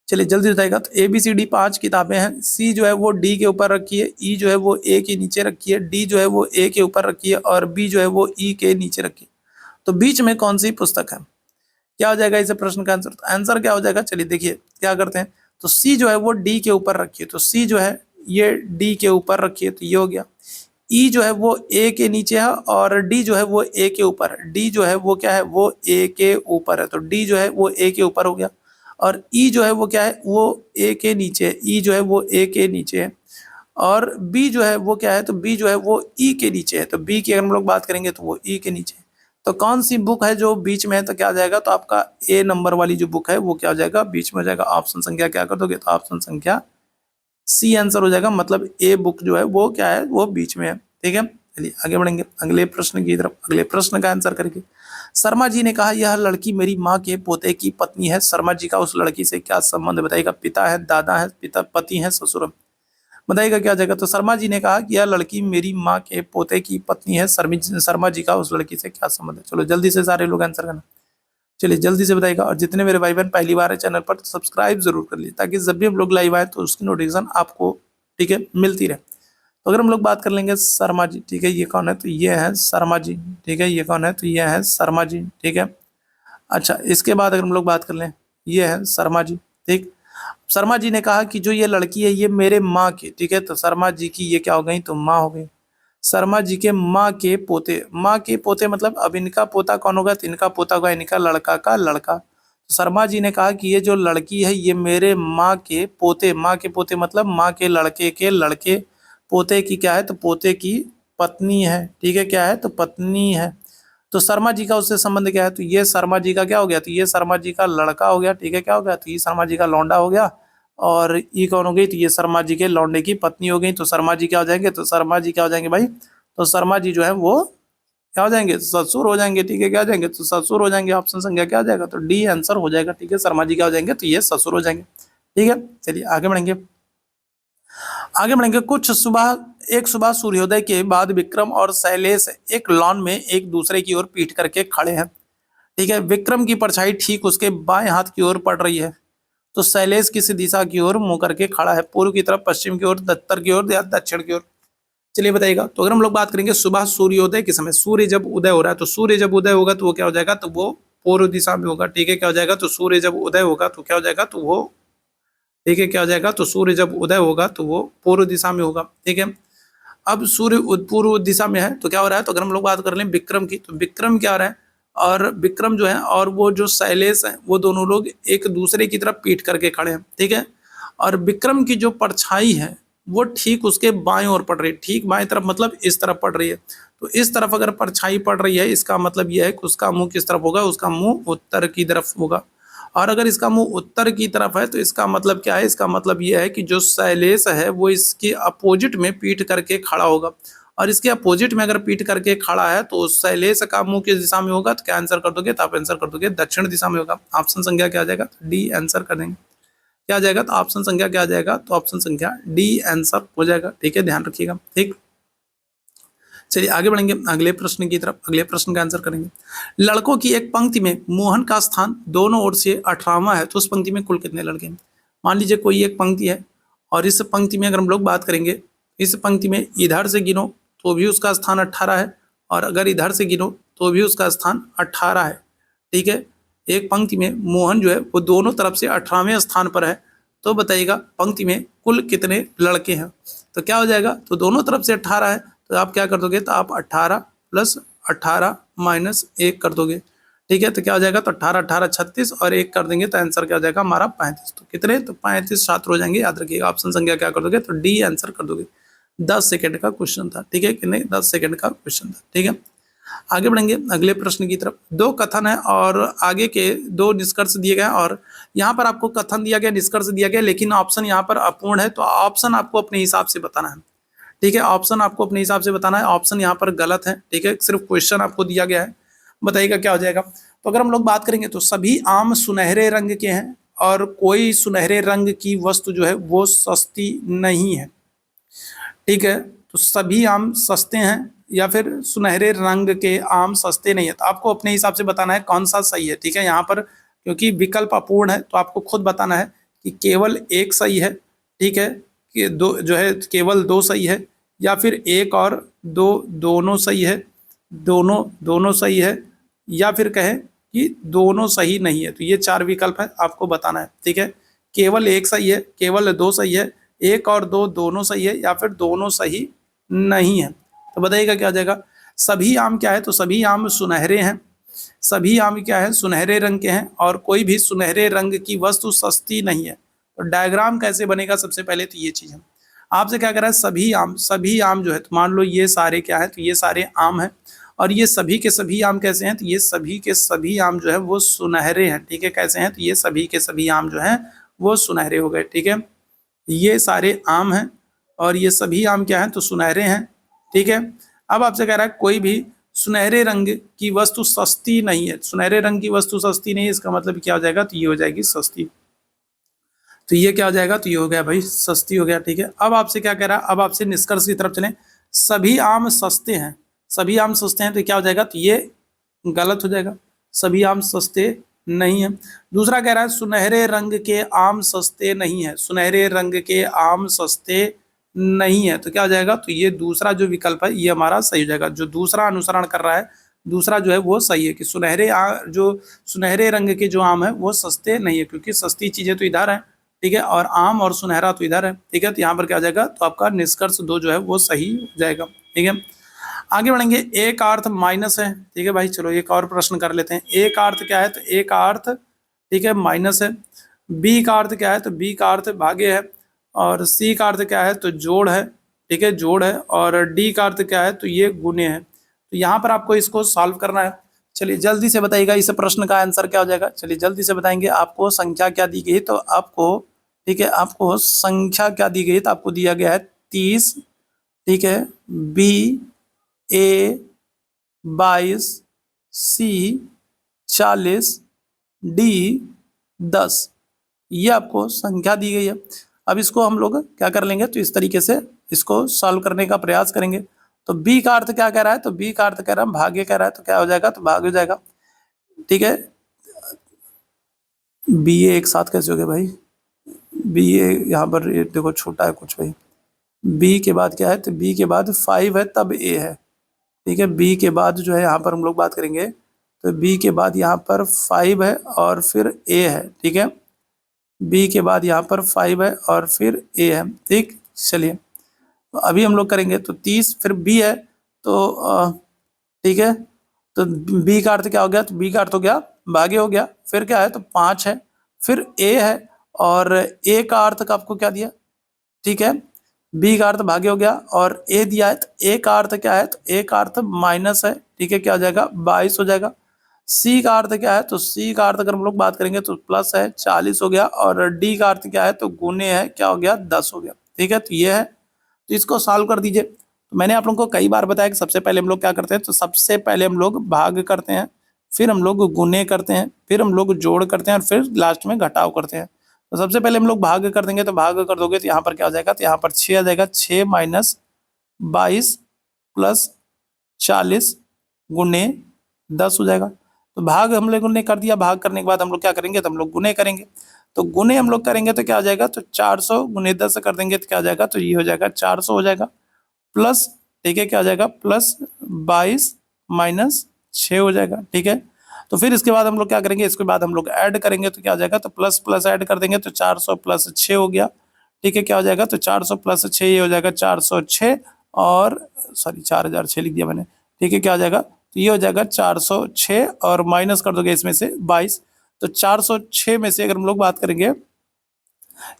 चलिए जल्दी बताइएगा। तो ए बी सी डी 5 किताबें हैं। सी जो है वो डी के ऊपर रखी है, ई जो है वो ए के नीचे रखी है, डी जो है वो ए के ऊपर रखी है और बी जो है वो ई के नीचे रखी है। तो बीच में कौन सी पुस्तक है, क्या हो जाएगा इस प्रश्न का आंसर। तो आंसर क्या हो जाएगा, चलिए देखिए क्या करते हैं। तो सी जो है वो डी के ऊपर रखी है, तो सी जो है ये डी के ऊपर रखी है, तो ये हो गया। ई जो है वो ए के नीचे है और डी जो है वो ए के ऊपर है। डी जो है वो क्या है, वो ए के ऊपर है, तो डी जो है वो ए के ऊपर हो गया। और ई जो है वो क्या है, वो ए के नीचे है, ई जो है वो ए के नीचे है। और बी जो है वो क्या है, तो बी जो है वो ई के नीचे है। तो बी की अगर हम लोग बात करेंगे तो वो ई के नीचे है। तो कौन सी बुक है जो बीच में है, तो क्या आ जाएगा, तो आपका ए नंबर वाली जो बुक है वो क्या हो जाएगा, बीच में हो जाएगा। ऑप्शन संख्या क्या कर दोगे, तो ऑप्शन संख्या सी आंसर हो जाएगा। मतलब ए बुक जो है वो क्या है, वो बीच में है, ठीक है। चलिए आगे बढ़ेंगे अगले प्रश्न की तरफ। अगले प्रश्न का आंसर करके शर्मा जी ने कहा यह लड़की मेरी माँ के पोते की पत्नी है। शर्मा जी का उस लड़की से क्या संबंध बताइएगा, पिता है, दादा है, पिता पति है, ससुर है, बताइएगा क्या जाएगा। तो शर्मा जी ने कहा कि यह लड़की मेरी माँ के पोते की पत्नी है। शर्मा जी का उस लड़की से क्या संबंध है। चलो जल्दी से सारे लोग आंसर करना। चलिए जल्दी से बताइएगा। और जितने मेरे भाई बहन पहली बार है चैनल पर, तो सब्सक्राइब जरूर कर लीजिए, ताकि जब भी हम लोग लाइव आए तो उसकी नोटिफिकेशन आपको, ठीक है, मिलती रहे। तो अगर हम लोग बात कर लेंगे शर्मा जी, ठीक है, ये कौन है, तो ये है शर्मा जी, ठीक है, ये कौन है, तो ये है शर्मा जी, ठीक है। अच्छा, इसके बाद अगर हम लोग बात कर लें, ये है शर्मा जी, ठीक। शर्मा जी ने कहा कि जो ये लड़की है ये मेरे माँ की, ठीक है, तो शर्मा जी की ये क्या हो गई, तो माँ हो गई। शर्मा जी के माँ के पोते, माँ के पोते मतलब अब इनका पोता कौन होगा, तो इनका पोता होगा इनका लड़का का लड़का। तो शर्मा जी ने कहा कि ये जो लड़की है ये मेरे माँ के पोते, माँ के पोते मतलब माँ के लड़के पोते की क्या है, तो पोते की पत्नी है, ठीक है, क्या है, तो पत्नी है। तो शर्मा जी का उससे संबंध क्या है, तो ये शर्मा जी का क्या हो गया, तो ये शर्मा जी का लड़का हो गया, ठीक है, क्या हो गया, तो ये शर्मा जी का लौंडा हो गया। और ये कौन हो गई, तो ये शर्मा जी के लौंडे की पत्नी हो गई। तो शर्मा जी क्या हो जाएंगे, तो शर्मा जी क्या हो जाएंगे भाई, तो शर्मा जी जो है वो क्या हो जाएंगे, ससुर हो जाएंगे, ठीक है, क्या हो जाएंगे, तो ससुर हो जाएंगे। ऑप्शन संख्या क्या हो जाएगा, तो डी आंसर हो जाएगा, ठीक है, शर्मा जी क्या हो जाएंगे, तो ये ससुर हो जाएंगे, ठीक है। चलिए आगे बढ़ेंगे। आगे बढ़ेंगे। एक सुबह सूर्योदय के बाद विक्रम और शैलेश एक लॉन में एक दूसरे की ओर पीठ करके खड़े हैं, ठीक है। विक्रम की परछाई ठीक उसके बाएं हाथ की ओर पड़ रही है, तो शैलेश किस दिशा की ओर मुंह करके खड़ा है, पूर्व की तरफ, पश्चिम की ओर, उत्तर की ओर या दक्षिण की ओर। चलिए बताइएगा। तो अगर हम लोग बात करेंगे सुबह सूर्योदय के समय, सूर्य जब उदय हो रहा है, तो सूर्य जब उदय होगा तो वो क्या हो जाएगा, तो वो पूर्व दिशा में होगा, ठीक है, क्या हो जाएगा, तो सूर्य जब उदय होगा तो क्या हो जाएगा, तो वो, ठीक है, क्या हो जाएगा, तो सूर्य जब उदय होगा तो वो पूर्व दिशा में होगा, ठीक है। अब सूर्य पूर्व दिशा में है तो क्या हो रहा है, तो अगर हम लोग बात कर लें विक्रम की, तो विक्रम क्या हो रहा है, और विक्रम जो है और वो जो शैलेश है वो दोनों लोग एक दूसरे की तरफ पीठ करके खड़े हैं, ठीक है। और विक्रम की जो परछाई है वो ठीक उसके बाएं ओर पड़ रही है, ठीक बाएं तरफ मतलब इस तरफ पड़ रही है। तो इस तरफ अगर परछाई पड़ रही है, इसका मतलब यह है कि उसका मुंह किस तरफ होगा, उसका मुंह उत्तर की तरफ होगा। और अगर इसका मुंह उत्तर की तरफ है तो इसका मतलब क्या है, इसका मतलब यह है कि जो शैलेश है वो इसके अपोजिट में पीठ करके खड़ा होगा। और इसके अपोजिट में अगर पीठ करके खड़ा है तो शैलेश का मुंह किस दिशा में होगा, तो क्या आंसर कर दोगे, तो आप आंसर कर दोगे दक्षिण दिशा में होगा। ऑप्शन संख्या क्या आ जाएगा, तो डी आंसर कर देंगे। क्या आ जाएगा, तो ऑप्शन संख्या क्या आ जाएगा, तो ऑप्शन संख्या डी आंसर हो जाएगा, ठीक है, ध्यान रखिएगा, ठीक। चलिए आगे बढ़ेंगे अगले प्रश्न की तरफ, अगले प्रश्न का आंसर करेंगे। लड़कों की एक पंक्ति में मोहन का स्थान दोनों ओर से 18वां है, तो उस पंक्ति में कुल कितने लड़के हैं। मान लीजिए कोई एक पंक्ति है और इस पंक्ति में अगर हम लोग बात करेंगे, इस पंक्ति में इधर से गिनो तो भी उसका स्थान 18 है, और अगर इधर से गिनो तो भी उसका स्थान 18 है, ठीक है। एक पंक्ति में मोहन जो है वो दोनों तरफ से 18वें स्थान पर है, तो बताइएगा पंक्ति में कुल कितने लड़के हैं। तो क्या हो जाएगा, तो दोनों तरफ से 18 है, तो आप क्या कर दोगे, तो आप 18 प्लस 18 माइनस 1 कर दोगे, ठीक है। तो क्या हो जाएगा, तो 18 18 36 और 1 कर देंगे तो आंसर क्या हो जाएगा हमारा 35। तो कितने, तो 35 छात्र हो जाएंगे, याद रखिएगा। ऑप्शन संख्या क्या कर दोगे, तो डी आंसर कर दोगे। 10 सेकंड का क्वेश्चन था, ठीक है, कितने, 10 सेकंड का क्वेश्चन था, ठीक है। आगे बढ़ेंगे अगले प्रश्न की तरफ। दो कथन है और आगे के दो निष्कर्ष दिए गए, और यहाँ पर आपको कथन दिया गया, निष्कर्ष दिया गया, लेकिन ऑप्शन यहाँ पर अपूर्ण है, तो ऑप्शन आपको अपने हिसाब से बताना है, ठीक है। ऑप्शन आपको अपने हिसाब से बताना है, ऑप्शन यहाँ पर गलत है, ठीक है, सिर्फ क्वेश्चन आपको दिया गया है, बताइएगा क्या हो जाएगा। तो अगर हम लोग बात करेंगे तो सभी आम सुनहरे रंग के हैं और कोई सुनहरे रंग की वस्तु जो है वो सस्ती नहीं है, ठीक है। तो सभी आम सस्ते हैं या फिर सुनहरे रंग के आम सस्ते नहीं है, तो आपको अपने हिसाब से बताना है कौन सा सही है, ठीक है। यहाँ पर क्योंकि विकल्प अपूर्ण है तो आपको खुद बताना है कि केवल एक सही है, ठीक है, कि दो जो है केवल दो सही है, या फिर एक और दो दोनों सही है, दोनों सही है, या फिर कहें कि दोनों सही नहीं है। तो ये चार विकल्प है, आपको बताना है, ठीक है। केवल एक सही है, केवल दो सही है, एक और दो दोनों सही है, या फिर दोनों सही नहीं है। तो बताइएगा क्या आ जाएगा। सभी आम क्या है, तो सभी आम सुनहरे हैं, सभी आम क्या है, सुनहरे रंग के हैं, और कोई भी सुनहरे रंग की वस्तु सस्ती नहीं है। तो डायग्राम कैसे बनेगा, सबसे पहले तो ये चीज़ है, आपसे क्या कह रहा है, सभी आम जो है, तो मान लो ये सारे क्या है, तो ये सारे आम हैं, और ये सभी के सभी आम कैसे हैं, तो ये सभी के सभी आम जो है वो सुनहरे हैं, ठीक है, कैसे हैं, तो ये सभी के सभी आम जो हैं वो सुनहरे हो गए, ठीक है। ये सारे आम हैं और ये सभी आम क्या हैं, तो सुनहरे हैं, ठीक है। अब आपसे कह रहा है कोई भी सुनहरे रंग की वस्तु सस्ती नहीं है, सुनहरे रंग की वस्तु सस्ती नहीं है, इसका मतलब क्या हो जाएगा, तो ये हो जाएगी सस्ती। तो ये क्या हो जाएगा, तो ये हो गया भाई सस्ती हो गया, ठीक है। अब आपसे क्या कह रहा है, अब आपसे निष्कर्ष की तरफ चलें। सभी आम सस्ते हैं, सभी आम सस्ते हैं, तो क्या हो जाएगा, तो ये गलत हो जाएगा, सभी आम सस्ते नहीं है। दूसरा कह रहा है सुनहरे रंग के आम सस्ते नहीं है, सुनहरे रंग के आम सस्ते नहीं है, तो क्या हो जाएगा, तो ये दूसरा जो विकल्प है ये हमारा सही हो जाएगा। जो दूसरा अनुसरण कर रहा है, दूसरा जो है वो सही है कि जो सुनहरे रंग के जो आम है वो सस्ते नहीं है, क्योंकि सस्ती चीजें तो इधर है, ठीक है, और आम और सुनहरा तो इधर है, ठीक है, तो यहाँ पर क्या हो जाएगा, तो आपका निष्कर्ष 2 जो है वो सही हो जाएगा, ठीक है। आगे बढ़ेंगे, ए का अर्थ माइनस है, ठीक है भाई, चलो एक और प्रश्न कर लेते हैं। ए का अर्थ क्या है, तो ए का अर्थ, ठीक है, माइनस है। बी का अर्थ क्या है, तो बी का अर्थ भागे है। और सी का अर्थ क्या है, तो जोड़ है, ठीक है, जोड़ है। और डी का अर्थ क्या है, तो ये गुणे है। तो यहाँ पर आपको इसको सॉल्व करना है। चलिए जल्दी से बताइएगा इस प्रश्न का आंसर क्या हो जाएगा। चलिए जल्दी से बताएंगे। आपको संख्या क्या दी गई, तो आपको, ठीक है, आपको संख्या क्या दी गई, तो आपको दिया गया है 30, ठीक है, बी ए 22, सी 40, डी 10, ये आपको संख्या दी गई है। अब इसको हम लोग क्या कर लेंगे, तो इस तरीके से इसको सॉल्व करने का प्रयास करेंगे। तो बी का अर्थ क्या कह रहा है, तो बी का अर्थ कह रहा है भाग्य कह रहा है, तो क्या हो जाएगा, तो भाग हो जाएगा, ठीक है। बी ए एक साथ कैसे हो गया भाई, बी ए यहाँ पर देखो छोटा है कुछ भाई, बी के बाद क्या है, तो बी के बाद 5 है तब ए है, ठीक है। बी के बाद जो है यहाँ पर हम लोग बात करेंगे, तो बी के बाद यहाँ पर 5 है और फिर ए है, ठीक है। बी के बाद यहाँ पर 5 है और फिर ए है, ठीक। चलिए तो अभी हम लोग करेंगे, तो 30 फिर बी है, तो ठीक है, तो बी का अर्थ क्या हो गया, तो बी का अर्थ हो गया भाग्य हो गया। फिर क्या है, तो 5 है, फिर ए है, और ए का अर्थ का आपको क्या दिया, ठीक है, बी का अर्थ भाग्य हो गया और ए दिया है, तो ए का अर्थ क्या है, तो ए का अर्थ माइनस है, ठीक है, क्या हो जाएगा, 22 हो जाएगा। सी का अर्थ क्या है, तो सी का अर्थ अगर हम लोग बात करेंगे तो प्लस है, 40 हो गया। और डी का अर्थ क्या है, तो गुने है, क्या हो गया, 10 हो गया, ठीक है। तो ये है, तो इसको सॉल्व कर दीजिए। तो मैंने आप लोगों को कई बार बताया कि सबसे पहले हम लोग क्या करते हैं, तो सबसे पहले हम लोग भाग करते हैं, फिर हम लोग गुने करते हैं, फिर हम लोग जोड़ करते हैं, और फिर लास्ट में घटाव करते हैं। तो सबसे पहले हम लोग भाग कर देंगे, तो भाग कर दोगे तो यहाँ पर क्या हो जाएगा, तो यहाँ पर 6 आ जाएगा, 6 माइनस 22 प्लस 40 गुने 10 हो जाएगा। तो भाग हम लोगों ने कर दिया, भाग करने के बाद हम लोग क्या करेंगे, तो हम लोग गुने करेंगे। तो गुने हम लोग करेंगे तो क्या हो जाएगा, तो 400 गुने 10 कर देंगे तो क्या हो जाएगा, तो ये हो जाएगा 400 हो जाएगा, प्लस, ठीक है, क्या हो जाएगा, प्लस 22 माइनस 6 हो जाएगा, ठीक है। तो फिर इसके बाद हम लोग क्या करेंगे, इसके बाद हम लोग ऐड करेंगे तो क्या हो जाएगा, तो प्लस प्लस ऐड कर देंगे तो 400 प्लस 6 हो गया, ठीक है, क्या हो जाएगा, तो 400 प्लस 6 ये हो जाएगा 406, और सॉरी 4006 लिख दिया मैंने, ठीक है, क्या हो जाएगा, तो ये हो जाएगा 406 और माइनस कर दोगे इसमें से 22। तो 406 में से अगर हम लोग बात करेंगे,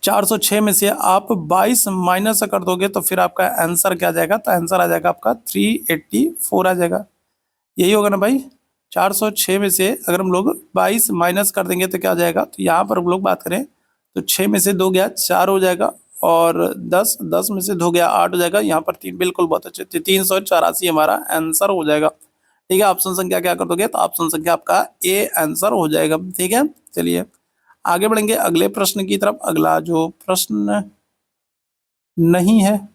406 में से आप 22 माइनस कर दोगे तो फिर आपका आंसर क्या आ जाएगा, तो आंसर आ जाएगा आपका 384 आ जाएगा। यही होगा ना भाई, 406 में से अगर हम लोग 22 माइनस कर देंगे तो क्या आ जाएगा, तो यहाँ पर हम लोग बात करें तो 6 में से 2 गया 4 हो जाएगा, और 10 में से 2 गया 8 हो जाएगा, यहाँ पर 3, बिल्कुल बहुत अच्छे, 384 हमारा आंसर हो जाएगा, ठीक है। ऑप्शन संख्या क्या कर दोगे, तो ऑप्शन संख्या आपका ए आंसर हो जाएगा, ठीक है। चलिए आगे बढ़ेंगे अगले प्रश्न की तरफ। अगला जो प्रश्न नहीं है,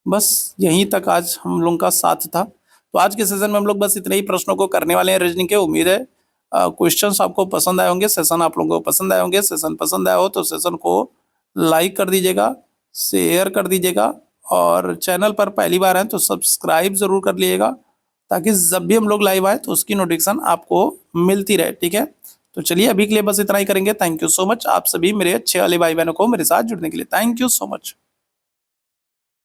बस यहीं तक आज हम लोगों का साथ था। तो आज के सेशन में हम लोग बस इतने ही प्रश्नों को करने वाले हैं रीजनिंग के। उम्मीद है क्वेश्चंस आपको पसंद आए होंगे, सेशन आप लोगों को पसंद आए होंगे। सेशन पसंद आया हो तो सेशन को लाइक कर दीजिएगा, शेयर कर दीजिएगा, और चैनल पर पहली बार हैं तो सब्सक्राइब जरूर कर लीजिएगा, ताकि जब भी हम लोग लाइव आए तो उसकी नोटिफिकेशन आपको मिलती रहे, ठीक है। तो चलिए अभी के लिए बस इतना ही करेंगे। थैंक यू सो मच आप सभी मेरे अच्छे वाले भाई बहनों को मेरे साथ जुड़ने के लिए। Thank you so much.